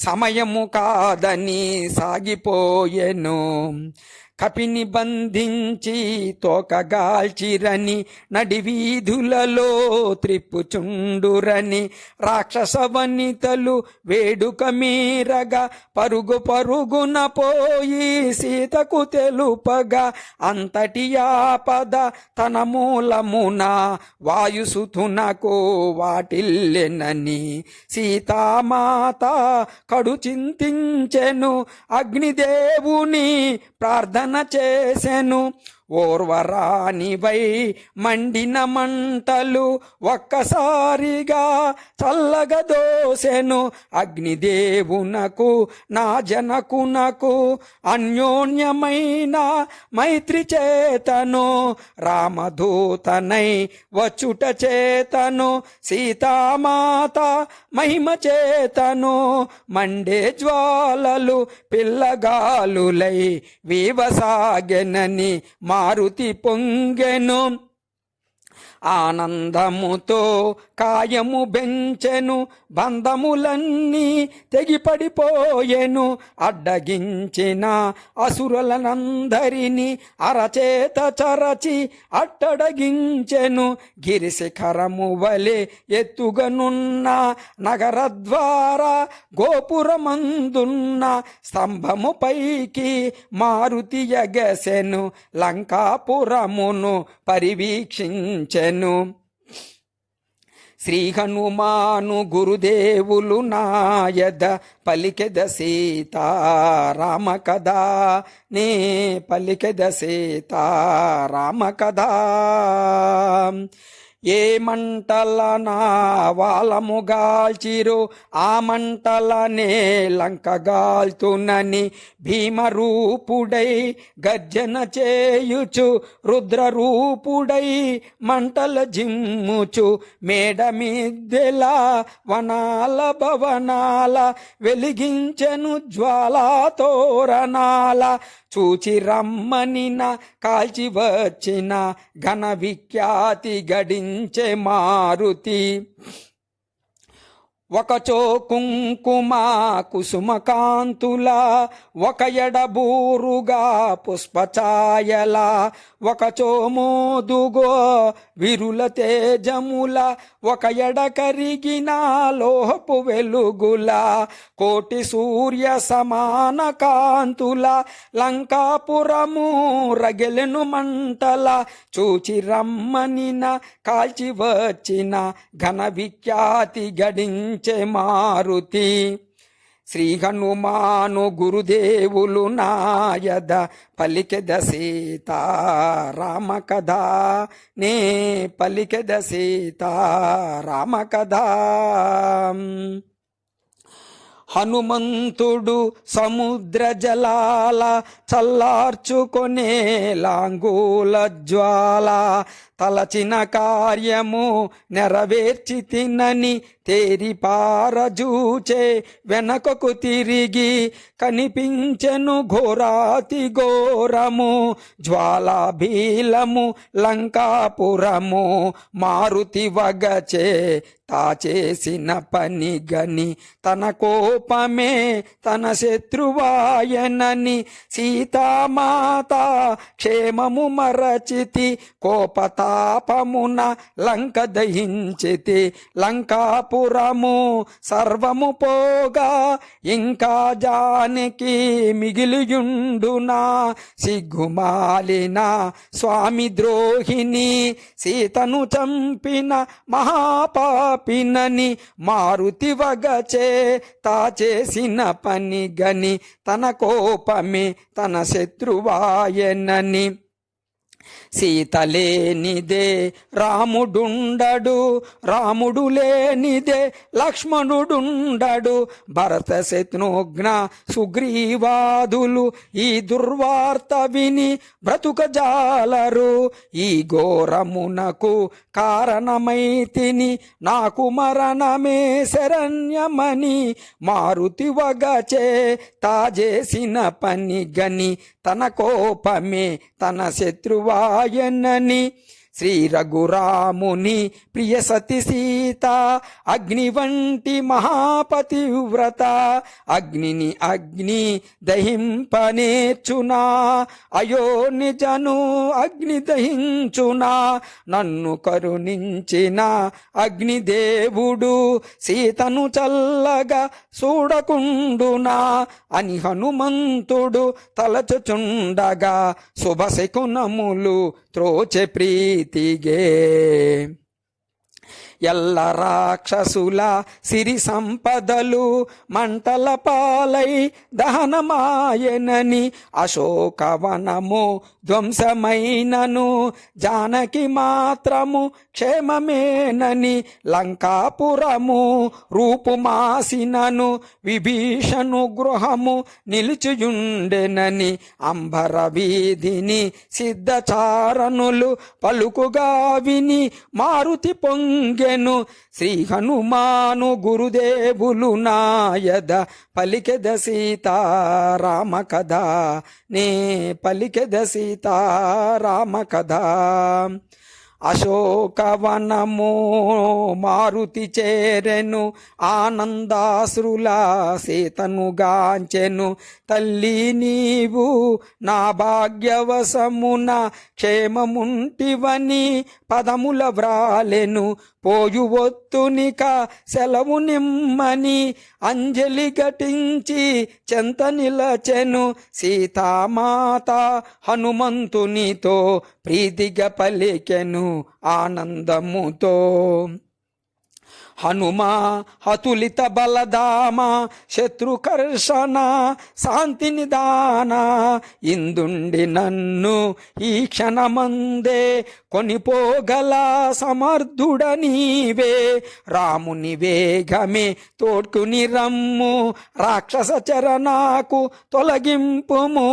సమయము కాదని సాగిపోయెను. కపిని బంధించి తోకగాల్చిరని నడివీధులలో త్రిప్పుచుండురని, రాక్షస వనితలు వేడుక మీరగా పరుగు పరుగున పోయి సీతకు తెలుపగా, అంతటి ఆపద తన మూలమున వాయుసుతునకు వాటిల్లెనని సీతామాత కడు చింతించెను, అగ్నిదేవుని ప్రార్థన చేసెను. ఓర్వరానివై మండిన మంటలు ఒక్కసారిగా చల్లగా దోసెను, అగ్నిదేవునకు నా జనకునకు అన్యోన్యమైన మైత్రి చేతను, రామదూతనై వచ్చుట చేతను, సీతామాత మహిమ చేతను, మండే జ్వాలలు పిల్లగాలులై వీవసాగెనని మారుతి పొంగెను. ఆనందముతో కాయము బెంచెను, బంధములన్నీ తెగిపడిపోయెను, అడ్డగించిన అసురులనందరిని అరచేత చరచి అట్టడగించెను, గిరిశిఖరము వలె ఎత్తుగనున్న నగరద్వార గోపురమందున్న స్తంభము పైకి మారుతి ఎగసెను, లంకాపురమును పరివీక్షించెను. శ్రీ హనుమాను గురుదేవులు నాయద పలికెద సీతారామ కథ, నే పలికెద సీతారామ కథ. ఏ మంటల నా వాలముగాల్చిరో ఆ మంటలనే లంకగాల్తునని, భీమరూపుడై గర్జన చేయుచు రుద్రరూపుడై మంటల జిమ్ముచు, మేడ మిద్దెల వనాల భవనాల వెలిగించెను జ్వాలా తోరణాల, చూచి రమ్మనిన కాల్చి వచ్చిన ఘన విఖ్యాతి గడించే మారుతి. ఒకచో కుంకుమ కుసుమ కాంతుల, ఒక ఎడబూరుగా పుష్పఛాయల, ఒకచో మోదుగో విరుల తేజముల, ఒక ఎడ కరిగిన లోహపు వెలుగుల, కోటి సూర్య సమాన కాంతుల, లంకాపురము రగెలెను మంటల, చూచి రమ్మనిన కాల్చి వచ్చిన ఘన విఖ్యాతి గడించే మారుతి. శ్రీ హనుమాను గురుదేవులు నాయద పలికెద సీతారామ కథ, నే పలికెద సీతారామ కథ. హనుమంతుడు సముద్ర జలాల చల్లార్చుకొనే లాంగూల జ్వాల, తలచిన కార్యము నెరవేర్చి తినని తేరిపారజూచే వెనకకు తిరిగి కనిపించెను ఘోరాతి ఘోరము జ్వాలాభీలము లంకాపురము మారుతి వగచే తా చేసిన పని గని తన కోపమే తన శత్రువాయనని సీతామాత క్షేమము మరచితి కోపతాపమున లంక దహించితి లంకాపురము సర్వము పోగా ఇంకా జానకి మిగిలియుండునా సిగ్గుమాలిన స్వామి ద్రోహిణి సీతను చంపిన మహాపాపినని మారుతి వగచే తా చేసిన పని గని తన కోపమే తన శత్రువాయనని సీత లేనిదే రాముడుండడు రాముడు లేనిదే లక్ష్మణుడుండడు భరత శత్రుఘ్న సుగ్రీవాదులు ఈ దుర్వార్త విని బ్రతుకజాలరు ఈ ఘోరమునకు కారణమైతిని నాకు మరణమే శరణ్యమని మారుతి వగచే తా చేసిన పని గని తన కోపమే తన శత్రువాయనని శ్రీ రఘురాముని ప్రియ సతి సీత అగ్ని వంటి మహాపతివ్రత అగ్నిని అగ్ని దహింపనేర్చునా అయో నిజను అగ్ని దహించునా నన్ను కరుణించిన అగ్నిదేవుడు సీతను చల్లగా చూడకుండునా అని హనుమంతుడు తలచుచుండగా శుభశకునములు త్రోచె ప్రీతిగే ఎల్ల రాక్షసుల సిరి సంపదలు మంటల పాలై దహనమాయనని అశోకవనము ధ్వంసమైనను జానకి మాత్రము క్షేమమేనని లంకాపురము రూపుమాసినను విభీషణు గృహము నిలుచుయుండెనని అంబర వీధిని సిద్ధచారణులు పలుకుగా విని మారుతి పొంగె శ్రీ హనుమాను గురుదేవులు నాయద పలికెద సీతారామ కథ నే పలికెద సీతారామ కథ అశోకవనము మారుతి చేరెను ఆనందాశ్రుల సీతను గాంచెను తల్లి నీవు నా భాగ్యవశమున క్షేమముంటివని పదముల వ్రాలెను పోయువొత్తునిక సెలవు నిమ్మని అంజలి ఘటించి చెంత నిలచెను సీతామాత హనుమంతునితో ప్రీతిగా పలికెను ఆనందముతో హనుమా హతులిత బలదామ శత్రుకర్షణ శాంతి నిదాన ఇందుండి నన్ను ఈ క్షణమందే కొనిపోగల సమర్థుడ నీవే రాముని వేగమే తోడ్కుని రమ్ము రాక్షస చరణాకు తొలగింపుము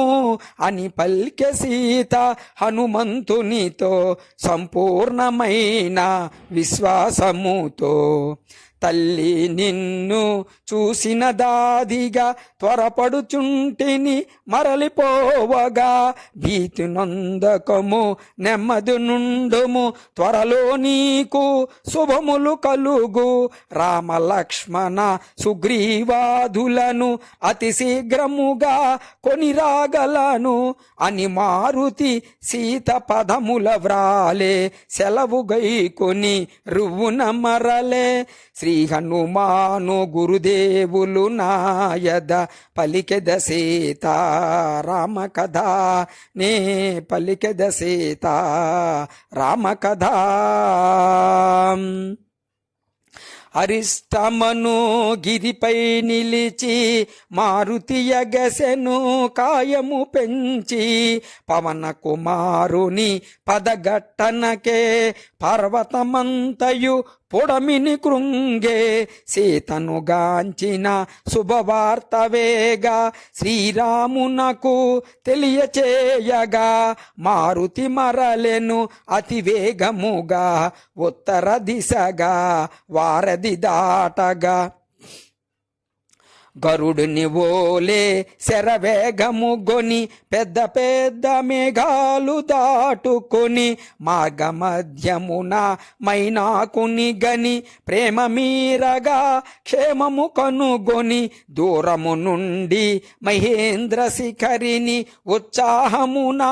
అని పల్కె సీత హనుమంతునితో సంపూర్ణమైన విశ్వాసముతో తల్లి నిన్ను చూసిన దాదిగా త్వరపడుచుంటిని మరలిపోవగా భీతి నొందకము నెమ్మది నుండుము త్వరలో నీకు శుభములు కలుగు రామ లక్ష్మణ సుగ్రీవాదులను అతి శీఘ్రముగా కొనిరాగలను అని మారుతి సీత పదముల వ్రాలే సెలవు గైకొని రువ్వున మరలే శ్రీ హనుమాను గురుదేవులు నాయద పలికెద సీతారామ కథ నే పలికెద సీతారామ కథ అరిష్టమను గిరిపై నిలిచి మారుతి యగసెను కాయము పెంచి పవన కుమారుని పదగట్టనకే పర్వతమంతయు పొడమిని కృంగే సీతను గాంచిన శుభవార్త వేగా శ్రీరామునకు తెలియచేయగా మారుతి మరలెను అతి వేగముగా ఉత్తర దిశగా వారధి దాటగా గరుడుని ఓలే శరవేగము గొని పెద్ద పెద్ద మేఘాలు దాటుకొని మార్గమధ్యమున మైనాకుని గని ప్రేమ మీరగా క్షేమము కనుగొని దూరము నుండి మహేంద్ర శిఖరిని ఉత్సాహమున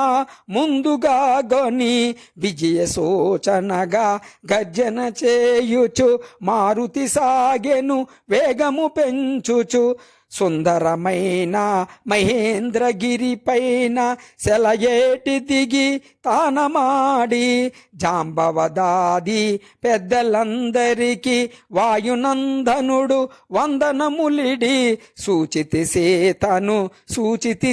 ముందుగా గొని విజయ సూచనగా గర్జన చేయుచు మారుతి సాగెను వేగము పెంచుచు సుందరమైన మహేంద్రగిరి పైన సెలయేటి దిగి తానమాడి జాంబవదాది పెద్దలందరికీ వాయునందనుడు వందనములిడి సూచితి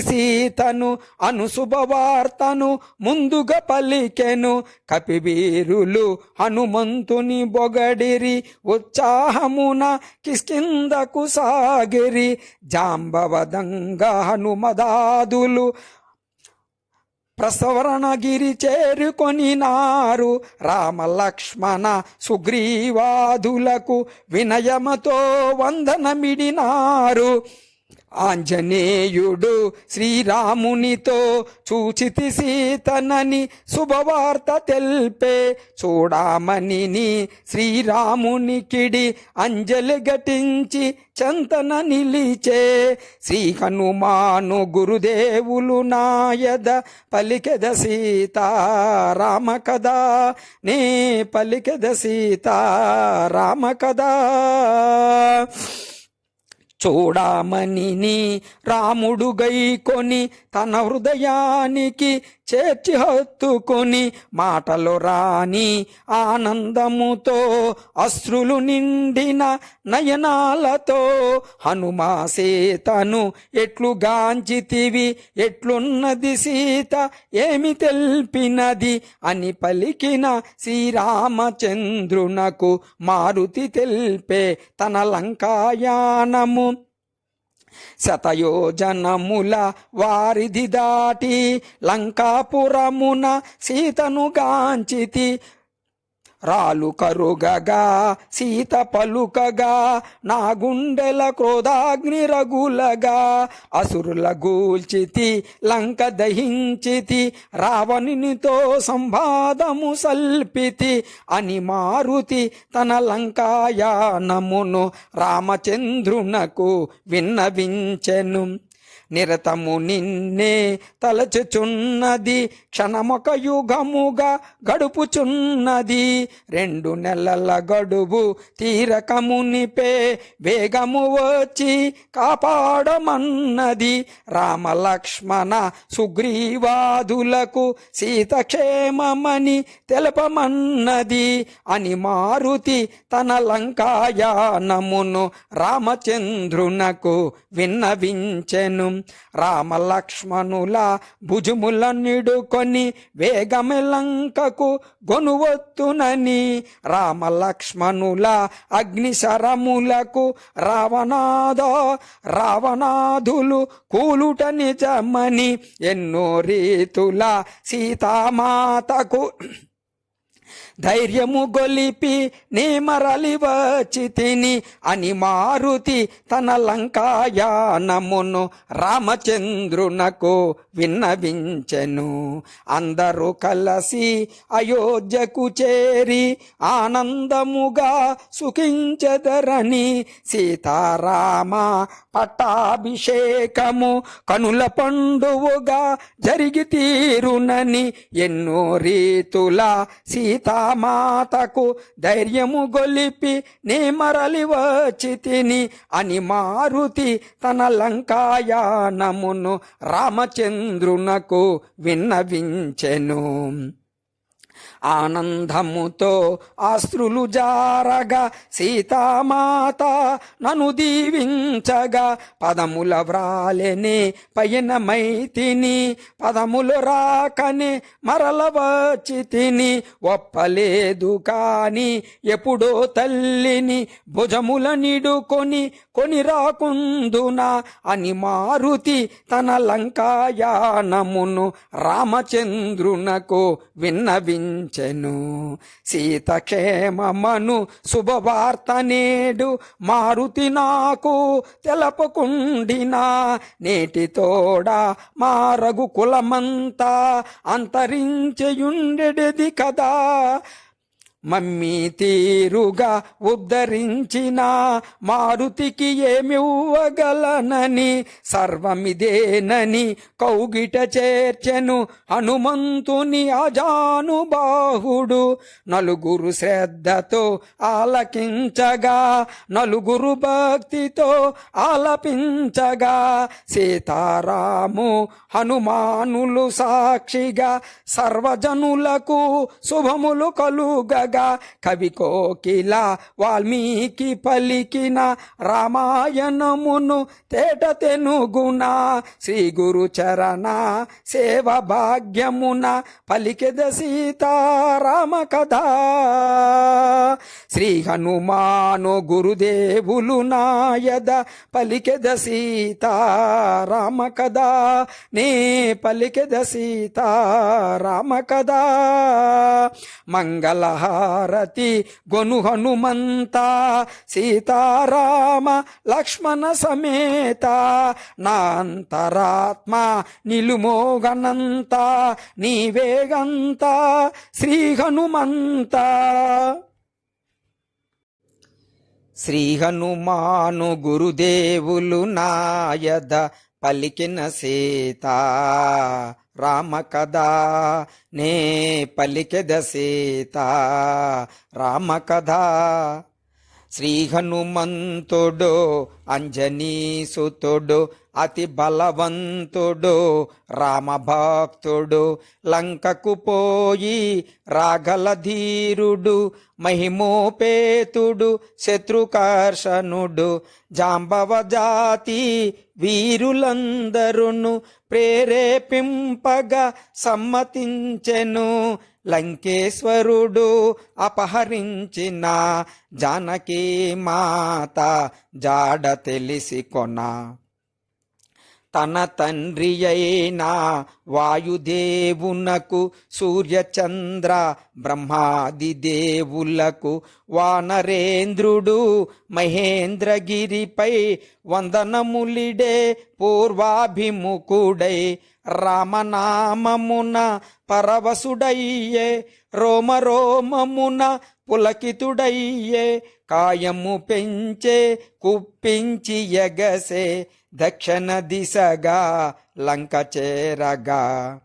సీతను అనుశుభవార్తను ముందుగా పలికెను కపివీరులు హనుమంతుని బొగడిరి ఉత్సాహమున కిష్కిందకు సాగిరి జాంబవదంగ హనుమదాదులు ప్రసవరణగిరి చేరుకొనినారు రామ లక్ష్మణ సుగ్రీవాదులకు వినయమతో వందనమిడినారు ఆంజనేయుడు శ్రీరామునితో చూచితి సీతనని శుభవార్త తెల్పే చూడామణిని శ్రీరామునికిడి అంజలి ఘటించి చంతన నిలిచే శ్రీ హనుమాను గురుదేవులు నాయద పలికెద సీతారామ కదా నే పలికెద సీతారామ కదా చూడామణిని రాముడు గైకొని తన హృదయానికి చేర్చి హత్తుకొని మాటలు రాని ఆనందముతో అశ్రులు నిండిన నయనాలతో హనుమా సీతను ఎట్లు గాంచితివి ఎట్లున్నది సీత ఏమి తెల్పినది అని పలికిన శ్రీరామచంద్రునకు మారుతి తెల్పే తన లంకాయానము శతయోజనముల వారిధి దాటి లంకాపురమున సీతను గాంచితి రాలు కరుగగా సీత పలుకగా నా గుండెల క్రోధాగ్ని రగులగా అసురుల గూల్చితి లంక దహించితి రావణునితో సంవాదము సల్పితి అని మారుతి తన లంకాయానమును రామచంద్రునకు విన్నవించెను నిరతము నిన్నే తలచుచున్నది క్షణమొక యుగముగా గడుపుచున్నది 2 నెలల గడువు తీరకమునిపే వేగము వచ్చి కాపాడమన్నది రామ లక్ష్మణ సుగ్రీవాదులకు సీతక్షేమమని తెలపమన్నది అని మారుతి తన లంకాయానమును రామచంద్రునకు విన్నవించెను రామ లక్ష్మణుల భుజముల నిడుకొని వేగమె లంకకు గొనువొత్తునని రామ లక్ష్మణుల అగ్నిశరములకు రావణాదులు కూలుట నిజమని ఎన్నో రీతుల సీతామాతకు ధైర్యము గొలిపి నీ మరలి వచ్చితిని అని మారుతి తన లంకాయానమును రామచంద్రునకు విన్నవించెను అందరూ కలసి అయోధ్యకు చేరి ఆనందముగా సుఖించెదరని సీతారామ పట్టాభిషేకము కనుల పండువుగా జరిగి తీరునని ఎన్నో రీతుల సీతామాతకు ధైర్యము గొలిపి నీ మరలి వచ్చితిని అని మారుతి తన లంకాయానమును రామచంద్రునకు విన్నవించెను ఆనందముతో అశ్రులు జారగా సీతామాత నన్ను దీవించగా పదముల వ్రాలెనే పయనమైతిని పదములు రాకనే మరల వచ్చి తిని ఒప్పలేదు కాని ఎప్పుడో తల్లిని భుజముల నిడుకొని కొని రాకుందునా అని మారుతి తన లంకాయానమును రామచంద్రునకు విన్నవించెను. సీతక్షేమమను శుభవార్త నేడు మారుతి నాకు తెలపకుండినా నేటితోడా మా రఘుకులమంతా అంతరించెయుండెడిది కదా. మమ్మీ తీరుగా ఉద్ధరించిన మారుతికి ఏమివ్వగలనని సర్వమిదేనని కౌగిట చేర్చెను హనుమంతుని అజానుబాహుడు. నలుగురు శ్రద్ధతో ఆలకించగా నలుగురు భక్తితో ఆలపించగా సీతారాము హనుమానులు సాక్షిగా సర్వజనులకు శుభములు కలుగగా కవి కోకిల వాల్మీకి పలికిన రామాయణమును తేట తెనుగుణ శ్రీ గురు చరణ సేవ భాగ్యమున పలికెద సీతారామ కథ. శ్రీ హనుమాను గురుదేవులు నాయద పలికెద సీతారామ కథ నే పలికెద సీతారామ కథ. మంగళహారతి గొను హనుమంత సీతారామ లక్ష్మణ సమేత నా అంతరాత్మ నిలుమోగనంత నీవేగంత శ్రీ హనుమంత. శ్రీ హనుమాను గురుదేవులు నాయద పలికిన సీతా రామ కథ నే పలికెద సీతా రామ కథ. శ్రీ హనుమంతుడు అంజనీసుతుడు అతి బలవంతుడు రామభక్తుడు లంకకు పోయి రాగల ధీరుడు మహిమోపేతుడు శత్రుకర్షణుడు జాంబవ జాతి వీరులందరును ప్రేరేపింపగా సమ్మతించెను. లంకేశ్వరుడు అపహరించిన జానకీ మాత జాడ తెలిసి కొన తన తండ్రి అయిన వాయుదేవునకు సూర్యచంద్ర బ్రహ్మాది దేవులకు వానరేంద్రుడు మహేంద్రగిరిపై వందనములిడే పూర్వాభిముఖుడై రామనామమున పరవశుడయ్యే రోమరోమమున పులకితుడయ్యే కాయము పెంచే కుప్పించి ఎగసే దక్షిణ దిశగా లంక చేరగా